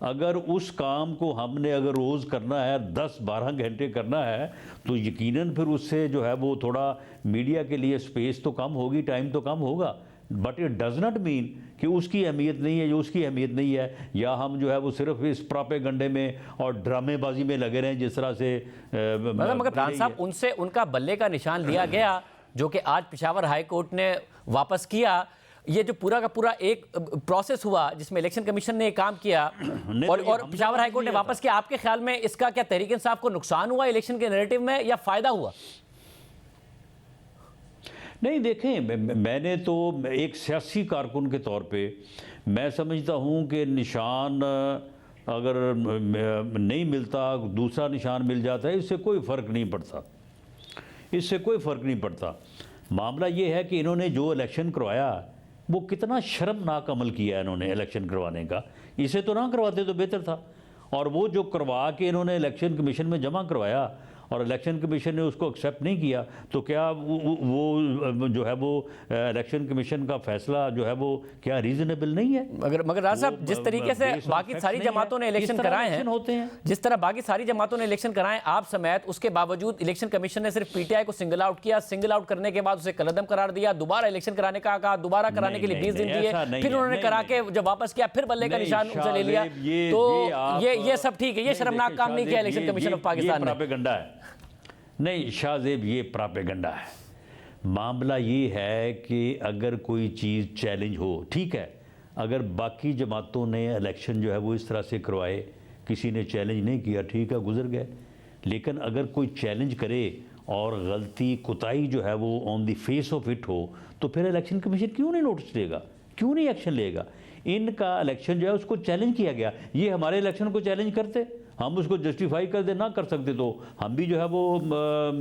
अगर उस काम को हमने अगर रोज़ करना है, 10-12 घंटे करना है, तो यकीनन फिर उससे जो है वो थोड़ा मीडिया के लिए स्पेस तो कम होगी, टाइम तो कम होगा, but it does not mean कि उसकी अहमियत नहीं है, उसकी अहमियत नहीं है, या हम जो है वो सिर्फ इस प्रोपेगेंडे में और ड्रामेबाजी में लगे रहें जिस तरह से मगर प्रांत साहब उनसे उनका बल्ले का निशान लिया गया, जो कि आज पेशावर हाई कोर्ट ने वापस किया। ये जो पूरा का पूरा एक प्रोसेस हुआ जिसमें इलेक्शन कमीशन ने काम किया और पेशावर हाई कोर्ट ने वापस किया, आपके ख्याल में इसका क्या तहरीक इंसाफ को नुकसान हुआ इलेक्शन के नैरेटिव में या फायदा हुआ? नहीं, देखें, मैंने तो एक सियासी कारकुन के तौर पे मैं समझता हूँ कि निशान अगर नहीं मिलता, दूसरा निशान मिल जाता है, इससे कोई फ़र्क नहीं पड़ता, इससे कोई फ़र्क नहीं पड़ता। मामला ये है कि इन्होंने जो इलेक्शन करवाया, वो कितना शर्मनाक अमल किया है इन्होंने इलेक्शन करवाने का। इसे तो ना करवाते तो बेहतर था। और वो जो करवा के इन्होंने इलेक्शन कमीशन में जमा करवाया और इलेक्शन कमीशन ने उसको एक्सेप्ट नहीं किया, तो क्या वो जो है वो इलेक्शन कमीशन का फैसला जो है वो क्या रीजनेबल नहीं है? मगर राज साहब, जिस तरीके से बाकी सारी जमातों ने इलेक्शन कराए हैं, होते हैं जिस तरह बाकी सारी जमातों ने इलेक्शन कराए आप समेत, उसके बावजूद इलेक्शन कमीशन ने सिर्फ पीटीआई को सिंगल आउट किया। सिंगल आउट करने के बाद उसे कलअदम करार दिया, दोबारा इलेक्शन कराने का कहा, दोबारा कराने के लिए 20 दिन दिए, फिर उन्होंने करा के जब वापस किया फिर बल्ले का निशान उनसे ले लिया। तो ये सब ठीक है, ये शर्मनाक काम नहीं किया इलेक्शन कमीशन ऑफ पाकिस्तान ने। प्रोपेगेंडा है नहीं शाहजेब, ये प्रोपेगेंडा है। मामला ये है कि अगर कोई चीज़ चैलेंज हो, ठीक है, अगर बाकी जमातों ने इलेक्शन जो है वो इस तरह से करवाए, किसी ने चैलेंज नहीं किया, ठीक है, गुजर गए। लेकिन अगर कोई चैलेंज करे और गलती कोताही जो है वो on the face of it हो, तो फिर इलेक्शन कमीशन क्यों नहीं नोटिस लेगा, क्यों नहीं एक्शन लेगा? इनका इलेक्शन जो है उसको चैलेंज किया गया। ये हमारे इलेक्शन को चैलेंज करते, हम उसको जस्टिफाई कर दे, ना कर सकते तो हम भी जो है वो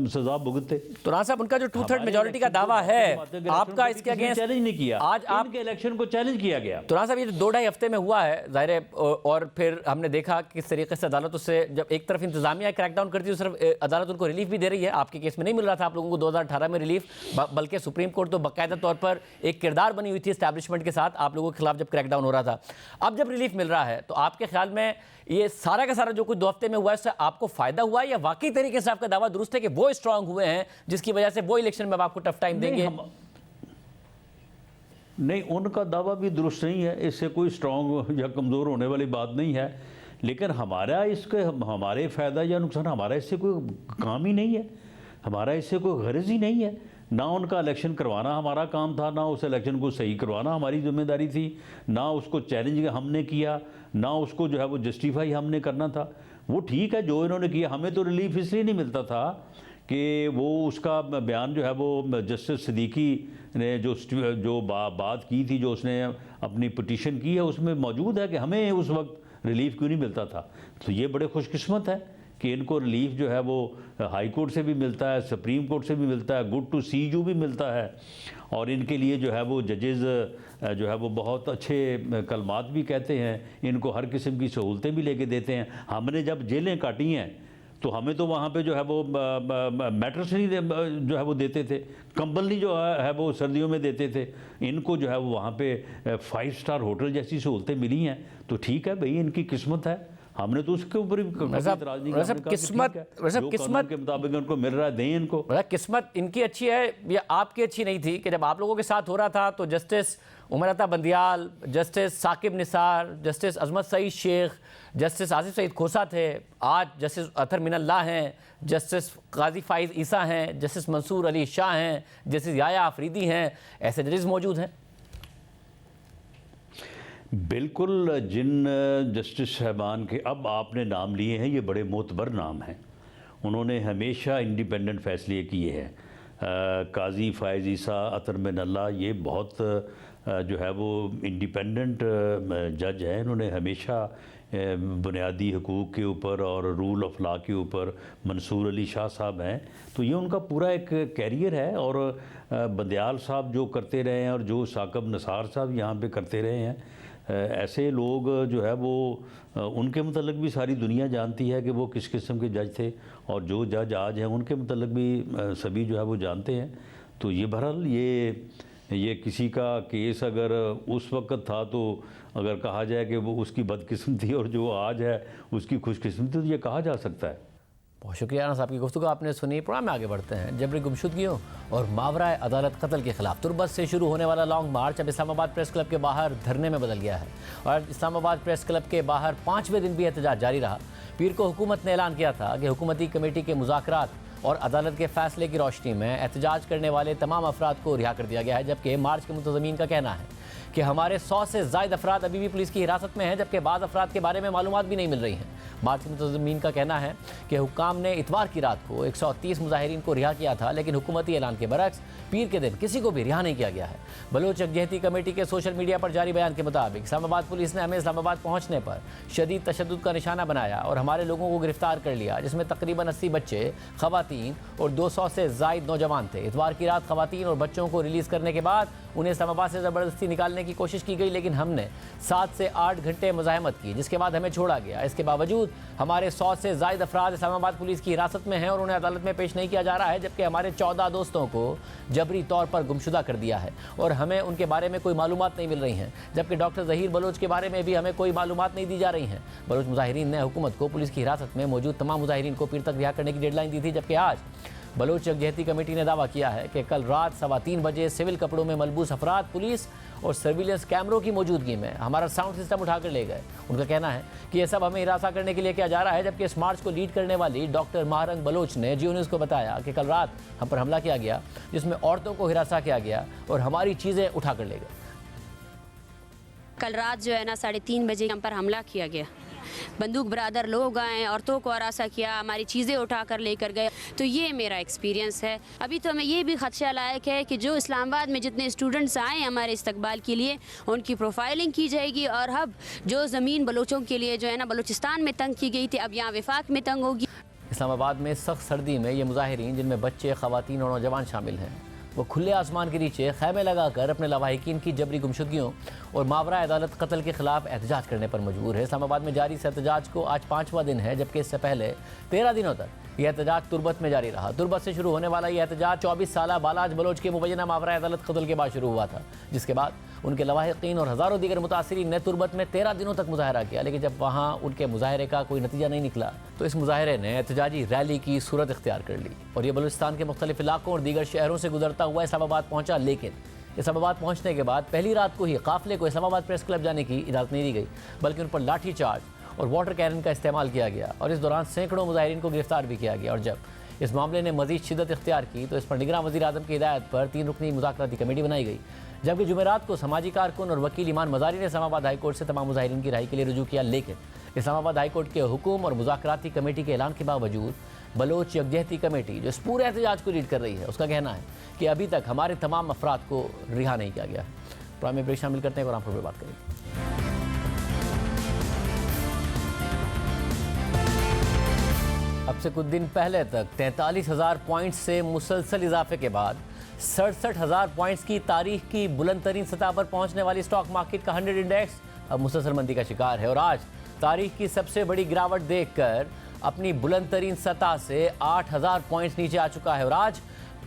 सजा भुगतते। तो राज साहब, उनका जो 2/3 मेजॉरिटी का दावा है आपका, इसके अगेंस्ट चैलेंज नहीं किया, आज आपके इलेक्शन को चैलेंज किया गया। तो राज साहब, ये 2-2.5 हफ्ते में हुआ है जाहिर है, और फिर हमने देखा किस तरीके से अदालत उससे, जब एक तरफ इंतजामिया क्रैकडाउन करती है, उस तरफ अदालत उनको रिलीफ भी दे रही है। आपके केस में नहीं मिल रहा था आप लोगों को 2018 में रिलीफ, बल्कि सुप्रीम कोर्ट तो बाकायदा तौर पर एक किरदार बनी हुई थी एस्टैब्लिशमेंट के साथ आप लोगों के खिलाफ जब क्रैकडाउन हो रहा था। अब जब रिलीफ मिल रहा है, तो आपके ख्याल में ये सारा का सारा जो कुछ 2 हफ्ते में हुआ है, इससे आपको फायदा हुआ है, या वाकई तरीके से आपका दावा दुरुस्त है कि वो स्ट्रांग हुए हैं जिसकी वजह से वो इलेक्शन में आपको टफ टाइम देंगे? नहीं, उनका दावा भी दुरुस्त नहीं है, इससे कोई स्ट्रांग या कमज़ोर होने वाली बात नहीं है। लेकिन हमारा इसके हमारे फ़ायदा या नुकसान, हमारा इससे कोई काम ही नहीं है, हमारा इससे कोई गर्ज ही नहीं है। ना उनका इलेक्शन करवाना हमारा काम था, ना उस इलेक्शन को सही करवाना हमारी जिम्मेदारी थी, ना उसको चैलेंज हमने किया, ना उसको जो है वो जस्टिफाई हमने करना था। वो ठीक है जो इन्होंने किया, हमें तो रिलीफ इसलिए नहीं मिलता था कि वो उसका बयान जो है वो जस्टिस सिद्दीकी ने जो बात की थी, जो उसने अपनी पिटीशन की है, उसमें मौजूद है कि हमें उस वक्त रिलीफ क्यों नहीं मिलता था। तो ये बड़े खुशकिस्मत है कि इनको रिलीफ जो है वो हाई कोर्ट से भी मिलता है, सुप्रीम कोर्ट से भी मिलता है, गुड टू सी यू भी मिलता है। और इनके लिए जो है वो जजेज़ जो है वो बहुत अच्छे कलमात भी कहते हैं, इनको हर किस्म की सहूलतें भी लेके देते हैं। हमने जब जेलें काटी हैं तो हमें तो वहाँ पे जो है वो मैट्रेस नहीं जो है वो देते थे, कंबल नहीं जो है वो सर्दियों में देते थे। इनको जो है वो वहाँ पे 5 स्टार होटल जैसी सहूलतें मिली हैं। तो ठीक है भाई, इनकी किस्मत है, हमने तो उसके ऊपर भी किस्मत के मुताबिक उनको मिल रहा है, दें इनको। किस्मत इनकी अच्छी है या आपकी अच्छी नहीं थी कि जब आप लोगों के साथ हो रहा था तो justice Umar Ata Bandial, justice Saqib Nisar, justice अजमत सईद शेख, जस्टिस आसिफ सईद खोसा थे, आज जस्टिस अतर मिनल्लाह हैं, जस्टिस काजी फाइज ईसा हैं, जस्टिस मंसूर अली शाह हैं, जस्टिस याया आफरीदी हैं, ऐसे जजेस मौजूद हैं। बिल्कुल, जिन जस्टिस साहबान के अब आपने नाम लिए हैं ये बड़े मोतबर नाम हैं, उन्होंने हमेशा इंडिपेंडेंट फैसले किए हैं। काजी फाइज ईसा, अतर मिनल्लाह, ये बहुत जो है वो इंडिपेंडेंट जज हैं। इन्होंने हमेशा बुनियादी हकूक़ के ऊपर और रूल ऑफ लॉ के ऊपर, मंसूर अली शाह साहब हैं, तो ये उनका पूरा एक कैरियर है। और बंदियाल साहब जो करते रहे हैं और जो साकिब निसार साहब यहाँ पे करते रहे हैं, ऐसे लोग जो है वो उनके मतलब भी सारी दुनिया जानती है कि वो किस किस्म के जज थे, और जो जज आज हैं उनके मतलब भी सभी जो है वो जानते हैं। तो ये बहरहाल ये किसी का केस अगर उस वक्त था तो अगर कहा जाए कि वो उसकी बदकिस्मती और जो आज है उसकी खुशकिस्मती, तो ये कहा जा सकता है। बहुत शुक्रिया अनस, आपकी गुफ्तगू आपने सुनी। प्रोग्राम में आगे बढ़ते हैं। जबरी गुमशुदगियों और मावरा अदालत कत्ल के खिलाफ तुर्बत से शुरू होने वाला लॉन्ग मार्च अब इस्लामाबाद प्रेस क्लब के बाहर धरने में बदल गया है, और इस्लामाबाद प्रेस क्लब के बाहर 5वें दिन भी एहतजाज जारी रहा। पीर को हुकूमत ने ऐलान किया था कि हुकूमती कमेटी के मुज़ाकरात और अदालत के फैसले की रोशनी में एहतजाज करने वाले तमाम अफराद को रिहा कर दिया गया है, जबकि मार्च के मुंतज़मीन का कहना है कि हमारे 100 से ज़ायद अफराद अभी भी पुलिस की हिरासत में हैं, जबकि बाज़ अफराद के बारे में मालूमात भी नहीं मिल रही हैं। मार्च के मुतज़म्मीन का कहना है कि हुक्काम ने इतवार की रात को 130 मुजाहिरीन को रिहा किया था, लेकिन हुकूमती ऐलान के बरक्स पीर के दिन किसी को भी रिहा नहीं किया गया है। बलोच यकजहती कमेटी के सोशल मीडिया पर जारी बयान के मुताबिक इस्लामाबाद पुलिस ने हमें इस्लामाबाद पहुंचने पर शदीद तशद्दुद का निशाना बनाया और हमारे लोगों को गिरफ्तार कर लिया, जिसमें तकरीबन 80 बच्चे, खवातीन और 200 से जायद नौजवान थे। इतवार की रात खवातीन और बच्चों को रिलीज़ करने के बाद उन्हें इस्लामाबाद से ज़बरदस्ती निकालने की कोशिश की गई, लेकिन हमने 7 से 8 घंटे मुज़ाहमत की, जिसके बाद हमें छोड़ा गया। इसके बावजूद हमारे 100 से ज़ायद अफराद इस्लामाबाद पुलिस की हिरासत में हैं और उन्हें अदालत में पेश नहीं किया जा रहा है, जबकि हमारे 14 दोस्तों को जबरी तौर पर गुमशुदा कर दिया है और हमें उनके बारे में कोई मालूमात नहीं मिल रही हैं, जबकि डॉक्टर ज़हीर बलोच के बारे में भी हमें कोई मालूमात नहीं दी जा रही हैं। बलोच मुजाहिरीन ने हुकूमत को पुलिस की हिरासत में मौजूद तमाम मुजाहिरीन को पीर तक रिहा करने की डेडलाइन दी थी, जबकि आज बलोच यकजहती कमेटी ने दावा किया है कि कल रात 3:15 बजे सिविल कपड़ों में मलबूस अफराद पुलिस और सर्विलेंस कैमरों की मौजूदगी में हमारा साउंड सिस्टम उठाकर ले गए। उनका कहना है कि यह सब हमें हिरासा करने के लिए किया जा रहा है, जबकि इस मार्च को लीड करने वाली डॉक्टर महारंग बलोच ने जियो न्यूज़ को बताया कि कल रात हम पर हमला किया गया, जिसमें औरतों को हिरासा किया गया और हमारी चीज़ें उठाकर ले गए। कल रात जो है ना 3:30 बजे हम पर हमला किया गया। बंदूक बरादर लोग आए, औरतों को हरासा किया, हमारी चीज़ें उठा कर लेकर गए। तो ये मेरा एक्सपीरियंस है। अभी तो हमें ये भी खदशा लायक है कि जो इस्लामाबाद में जितने स्टूडेंट्स आए हैं हमारे इस्तकबाल के लिए, उनकी प्रोफाइलिंग की जाएगी और अब जो ज़मीन बलोचों के लिए जो है ना बलूचिस्तान में तंग की गई थी, अब यहाँ विफाक में तंग होगी। इस्लामाबाद में सख्त सर्दी में ये मुजाहिरीन, जिनमें बच्चे, खवातीन और नौजवान शामिल हैं, वो खुले आसमान के नीचे खैमे लगाकर अपने लवाहिकीन की जबरी गुमशुदगियों और मावरा अदालत कत्ल के खिलाफ एहतजाज करने पर मजबूर है। इस्लामाबाद में जारी इस एहतजाज को आज 5वां दिन है, जबकि इससे पहले 13 दिनों तक यह एहतजाज तुर्बत में जारी रहा। तुर्बत से शुरू होने वाला यह एहतजाज 24 साला बालाज बलोच के मुबैना मावरा अदालत कत्ल के बाद शुरू हुआ था, जिसके बाद उनके लवाहिकीन और हज़ारों दीगर मुतासिरीन ने तुर्बत में 13 दिनों तक मुजाहरा किया, लेकिन जब वहाँ उनके मुजाहरे का कोई नतीजा नहीं निकला तो इस मुजाहरे ने एहतजाजी रैली की सूरत इख्तियार कर ली और ये बलूचिस्तान के मुख्तलिफ इलाकों और दीगर शहरों से गुजरता हुआ इस्लामाबाद पहुँचा। लेकिन इस्लामाबाद पहुँचने के बाद पहली रात को ही काफिले को इस्लामाबाद प्रेस क्लब जाने की इजाज़त नहीं दी गई, बल्कि उन पर लाठी चार्ज और वाटर कैनन का इस्तेमाल किया गया और इस दौरान सैकड़ों मुजाहिरीन को गिरफ्तार भी किया गया। और जब इस मामले ने मज़ीद शिद्दत इख्तियार की तो इस पर निगरान वज़ीर आज़म की हिदायत पर 3 रुकनी मुज़ाकराती कमेटी बनाई गई, जबकि जुमेरात को समाजी कारकुन और वकील ईमान मज़ारी ने इस्लामाबाद हाई कोर्ट से तमाम मुजाहिरीन की रिहाई के लिए रुजू किया। लेकिन इस्लामाबाद हाई कोर्ट के हुक्म और मुज़ाकराती कमेटी के ऐलान के बावजूद बलोच यकजहती कमेटी, जो इस पूरे एहतजाज को लीड कर रही है, उसका कहना है कि अभी तक हमारे तमाम अफराद को रिहा नहीं किया गया है। प्रोग्राम में ब्रेक शामिल करते हैं और रामपुर में बात करेंगे। अब से कुछ दिन पहले तक 43,000 पॉइंट्स से मुसलसल इजाफे के बाद 67,000 पॉइंट्स की तारीख की बुलंद तरीन सतह पर पहुंचने वाली स्टॉक मार्केट का 100 इंडेक्स अब मुसलसल मंदी का शिकार है और आज तारीख की सबसे बड़ी गिरावट देखकर अपनी बुलंद तरीन सतह से 8,000 पॉइंट्स नीचे आ चुका है और आज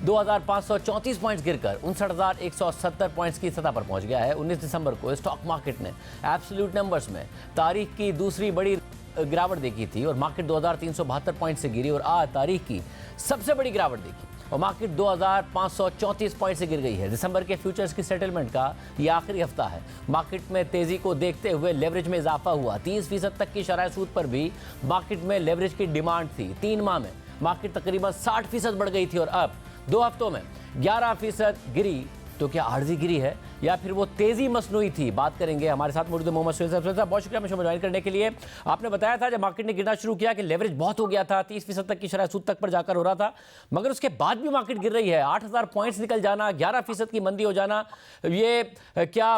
2,534 पॉइंट्स गिरकर 59,170 पॉइंट्स की सतह पर पहुंच गया है। 19 दिसंबर को स्टॉक मार्केट ने एब्सोल्यूट नंबर्स में तारीख की दूसरी बड़ी गिरावट देखी थी और मार्केट 2,372 पॉइंट से गिरी और आज तारीख की सबसे बड़ी गिरावट देखी और मार्केट 2,534 पॉइंट से गिर गई है। दिसंबर के फ्यूचर्स की सेटलमेंट का ये आखिरी हफ्ता है। मार्केट में तेजी को देखते हुए लेवरेज में इजाफा हुआ। 30% तक की शरह सूद पर भी मार्केट में लेवरेज की डिमांड थी। 3 माह में मार्केट तकरीबन 60% बढ़ गई थी और अब 2 हफ्तों में 11% गिरी। तो क्या आर्जी गिरी है या फिर वो तेजी मसनूई थी? बात करेंगे। हमारे साथ मौजूद मोहम्मद सुहेल साहब, बहुत शुक्रिया मुझे ज्वाइन करने के लिए। आपने बताया था जब मार्केट ने गिरना शुरू किया कि लेवरेज बहुत हो गया था, 30% तक की शरह सूद तक पर जाकर हो रहा था, मगर उसके बाद भी मार्केट गिर रही है। 8,000 पॉइंट्स निकल जाना, 11% की मंदी हो जाना, ये क्या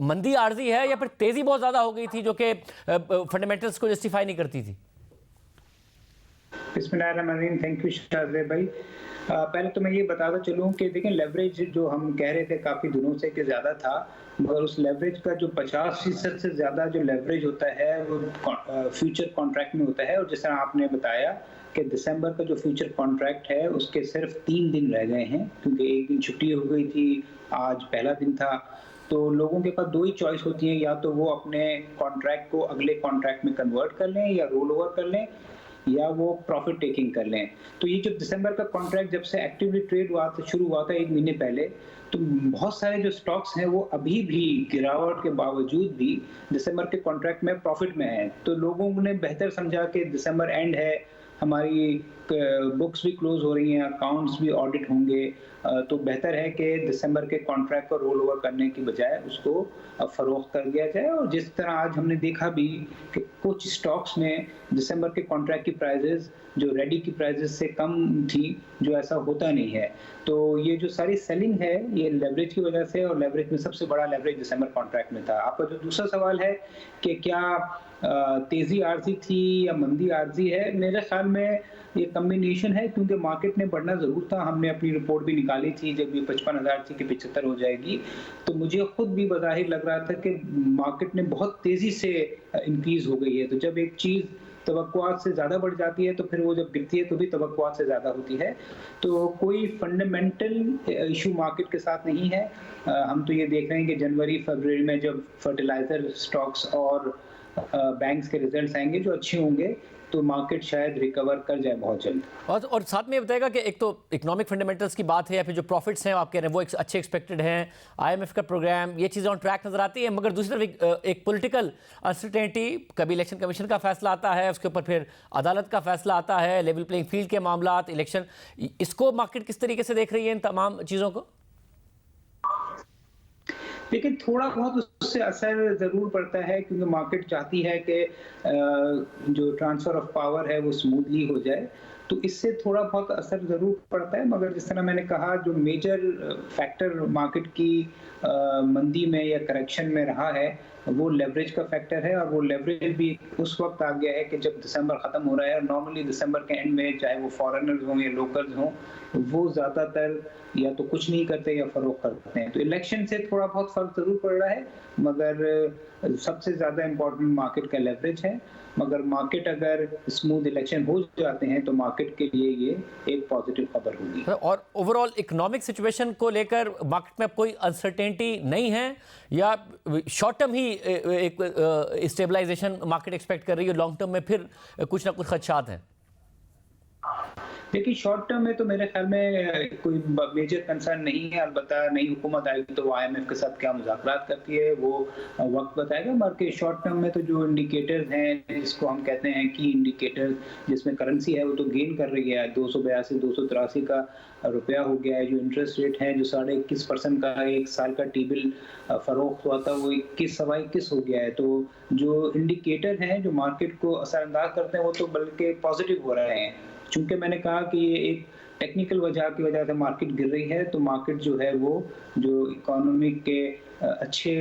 मंदी आर्जी है या फिर तेजी बहुत ज्यादा हो गई थी जो कि फंडामेंटल्स को जस्टिफाई नहीं करती थी? बिस्मिल्लाहिर्रहमानिर्रहीम। थैंक यू शाहज़ेब भाई। पहले तो मैं ये बताता चलूँ कि देखें, लेवरेज जो हम कह रहे थे काफ़ी दिनों से कि ज़्यादा था, मगर उस लेवरेज का जो 50% से ज़्यादा जो लेवरेज होता है वो फ्यूचर कॉन्ट्रैक्ट में होता है। और जिस तरह आपने बताया कि दिसंबर का जो फ्यूचर कॉन्ट्रैक्ट है उसके सिर्फ 3 दिन रह गए हैं, क्योंकि एक दिन छुट्टी हो गई थी, आज पहला दिन था। तो लोगों के पास 2 ही चॉइस होती है, या तो वो अपने कॉन्ट्रैक्ट को अगले कॉन्ट्रैक्ट में कन्वर्ट कर लें या रोल ओवर कर लें या वो प्रॉफिट टेकिंग कर लें। तो ये जो दिसंबर का कॉन्ट्रैक्ट जब से एक्टिवली ट्रेड हुआ था, शुरू हुआ था 1 महीने पहले, तो बहुत सारे जो स्टॉक्स हैं वो अभी भी गिरावट के बावजूद भी दिसंबर के कॉन्ट्रैक्ट में प्रॉफिट में हैं। तो लोगों ने बेहतर समझा कि दिसंबर एंड है हमारी बुक्स भी क्लोज हो रही हैं, अकाउंट्स भी ऑडिट होंगे, तो बेहतर है कि दिसंबर के कॉन्ट्रैक्ट को रोल ओवर करने की बजाय उसको फरोख्त कर दिया जाए। और जिस तरह आज हमने देखा भी कि कुछ स्टॉक्स में दिसंबर के कॉन्ट्रैक्ट की प्राइजेस जो रेडी की प्राइजेस से कम थी, जो ऐसा होता नहीं है। तो ये जो सारी सेलिंग है ये लेवरेज की वजह से, और लेवरेज में सबसे बड़ा लेवरेज दिसंबर कॉन्ट्रैक्ट में था। आपका जो दूसरा सवाल है कि क्या तेजी आर्जी थी या मंदी आर्जी है, मेरे ख्याल में ये कम्बिनेशन है, क्योंकि मार्केट ने बढ़ना जरूर था। हमने अपनी रिपोर्ट भी निकाली थी जब ये 55,000 थी कि 75 हो जाएगी, तो मुझे खुद भी बज़ाहिर लग रहा था कि मार्केट ने बहुत तेजी से इंक्रीज हो गई है। तो जब एक चीज़ तवक्कुआत से ज़्यादा बढ़ जाती है तो फिर वो जब गिरती है तो भी तवक्कुआत से ज़्यादा होती है। तो कोई फंडामेंटल इशू मार्केट के साथ नहीं है। हम तो ये देख रहे हैं कि जनवरी फरवरी में जब फर्टिलाइजर स्टॉक्स और बैंक्स के रिजल्ट्स आएंगे जो अच्छे होंगे तो मार्केट शायद रिकवर कर जाए बहुत जल्द। और साथ में ये बताएगा कि एक तो इकोनॉमिक फंडामेंटल्स की बात है या फिर जो प्रॉफिट्स हैं आप कह रहे हैं वो एक अच्छे एक्सपेक्टेड हैं, आईएमएफ का प्रोग्राम, ये चीज़ें ऑन ट्रैक नजर आती है, मगर दूसरी तरफ एक पॉलिटिकल अनसर्टेनिटी, कभी इलेक्शन कमीशन का फैसला आता है, उसके ऊपर फिर अदालत का फैसला आता है, लेवल प्लेइंग फील्ड के मामला, इलेक्शन, इसको मार्केट किस तरीके से देख रही है इन तमाम चीज़ों को? लेकिन थोड़ा बहुत उससे असर ज़रूर पड़ता है, क्योंकि मार्केट चाहती है कि जो ट्रांसफ़र ऑफ पावर है वो स्मूथली हो जाए, तो इससे थोड़ा बहुत असर ज़रूर पड़ता है। मगर जिस तरह मैंने कहा, जो मेजर फैक्टर मार्केट की मंदी में या करेक्शन में रहा है वो लेवरेज का फैक्टर है, और वो लेवरेज भी उस वक्त आ गया है कि जब दिसंबर ख़त्म हो रहा है। और नॉर्मली दिसंबर के एंड में चाहे वो फॉरेनर्स हों या लोकल्स हों, वो ज़्यादातर या तो कुछ नहीं करते या फरोख्त करते हैं। तो इलेक्शन से थोड़ा बहुत फर्क ज़रूर पड़ रहा है, मगर सबसे ज़्यादा इम्पोर्टेंट मार्केट का लेवरेज है। मगर मार्केट अगर स्मूथ इलेक्शन हो जाते हैं तो मार्केट के लिए ये एक पॉजिटिव खबर होगी। और ओवरऑल इकोनॉमिक सिचुएशन को लेकर मार्केट में कोई अनसर्टेनिटी नहीं है, या शॉर्ट टर्म ही एक स्टेबलाइजेशन मार्केट एक्सपेक्ट कर रही है, लॉन्ग टर्म में फिर कुछ ना कुछ खदशात हैं? देखिए, शॉर्ट टर्म में तो मेरे ख्याल में कोई मेजर कंसर्न नहीं है। अलबत्ता नई हुकूमत आएगी तो वो आईएमएफ के साथ क्या मुज़ाकरात करती है वो वक्त बताएगा। बाकी शॉर्ट टर्म में तो जो इंडिकेटर्स हैं, जिसको हम कहते हैं की इंडिकेटर्स, जिसमें करेंसी है वो तो गेन कर रही है। 282 283 का रुपया हो गया है। जो इंटरेस्ट रेट है जो 21.5% का एक साल का टी बिल फरोख्त हुआ था वो 21.21 हो गया है। तो जो इंडिकेटर हैं जो मार्केट को असरअंदाज करते हैं वो तो बल्कि पॉजिटिव हो रहे हैं। चूंकि मैंने कहा कि ये एक टेक्निकल वजह की वजह से मार्केट गिर रही है, तो मार्केट जो है वो जो इकोनॉमिक के अच्छे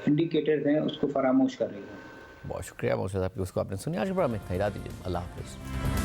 इंडिकेटर्स हैं उसको फरामोश कर रही है। बहुत शुक्रिया मौसूद साहब, उसको आपने सुनी। आज बड़ा में इतना ही, दीजिए, अल्लाह हाफिज़।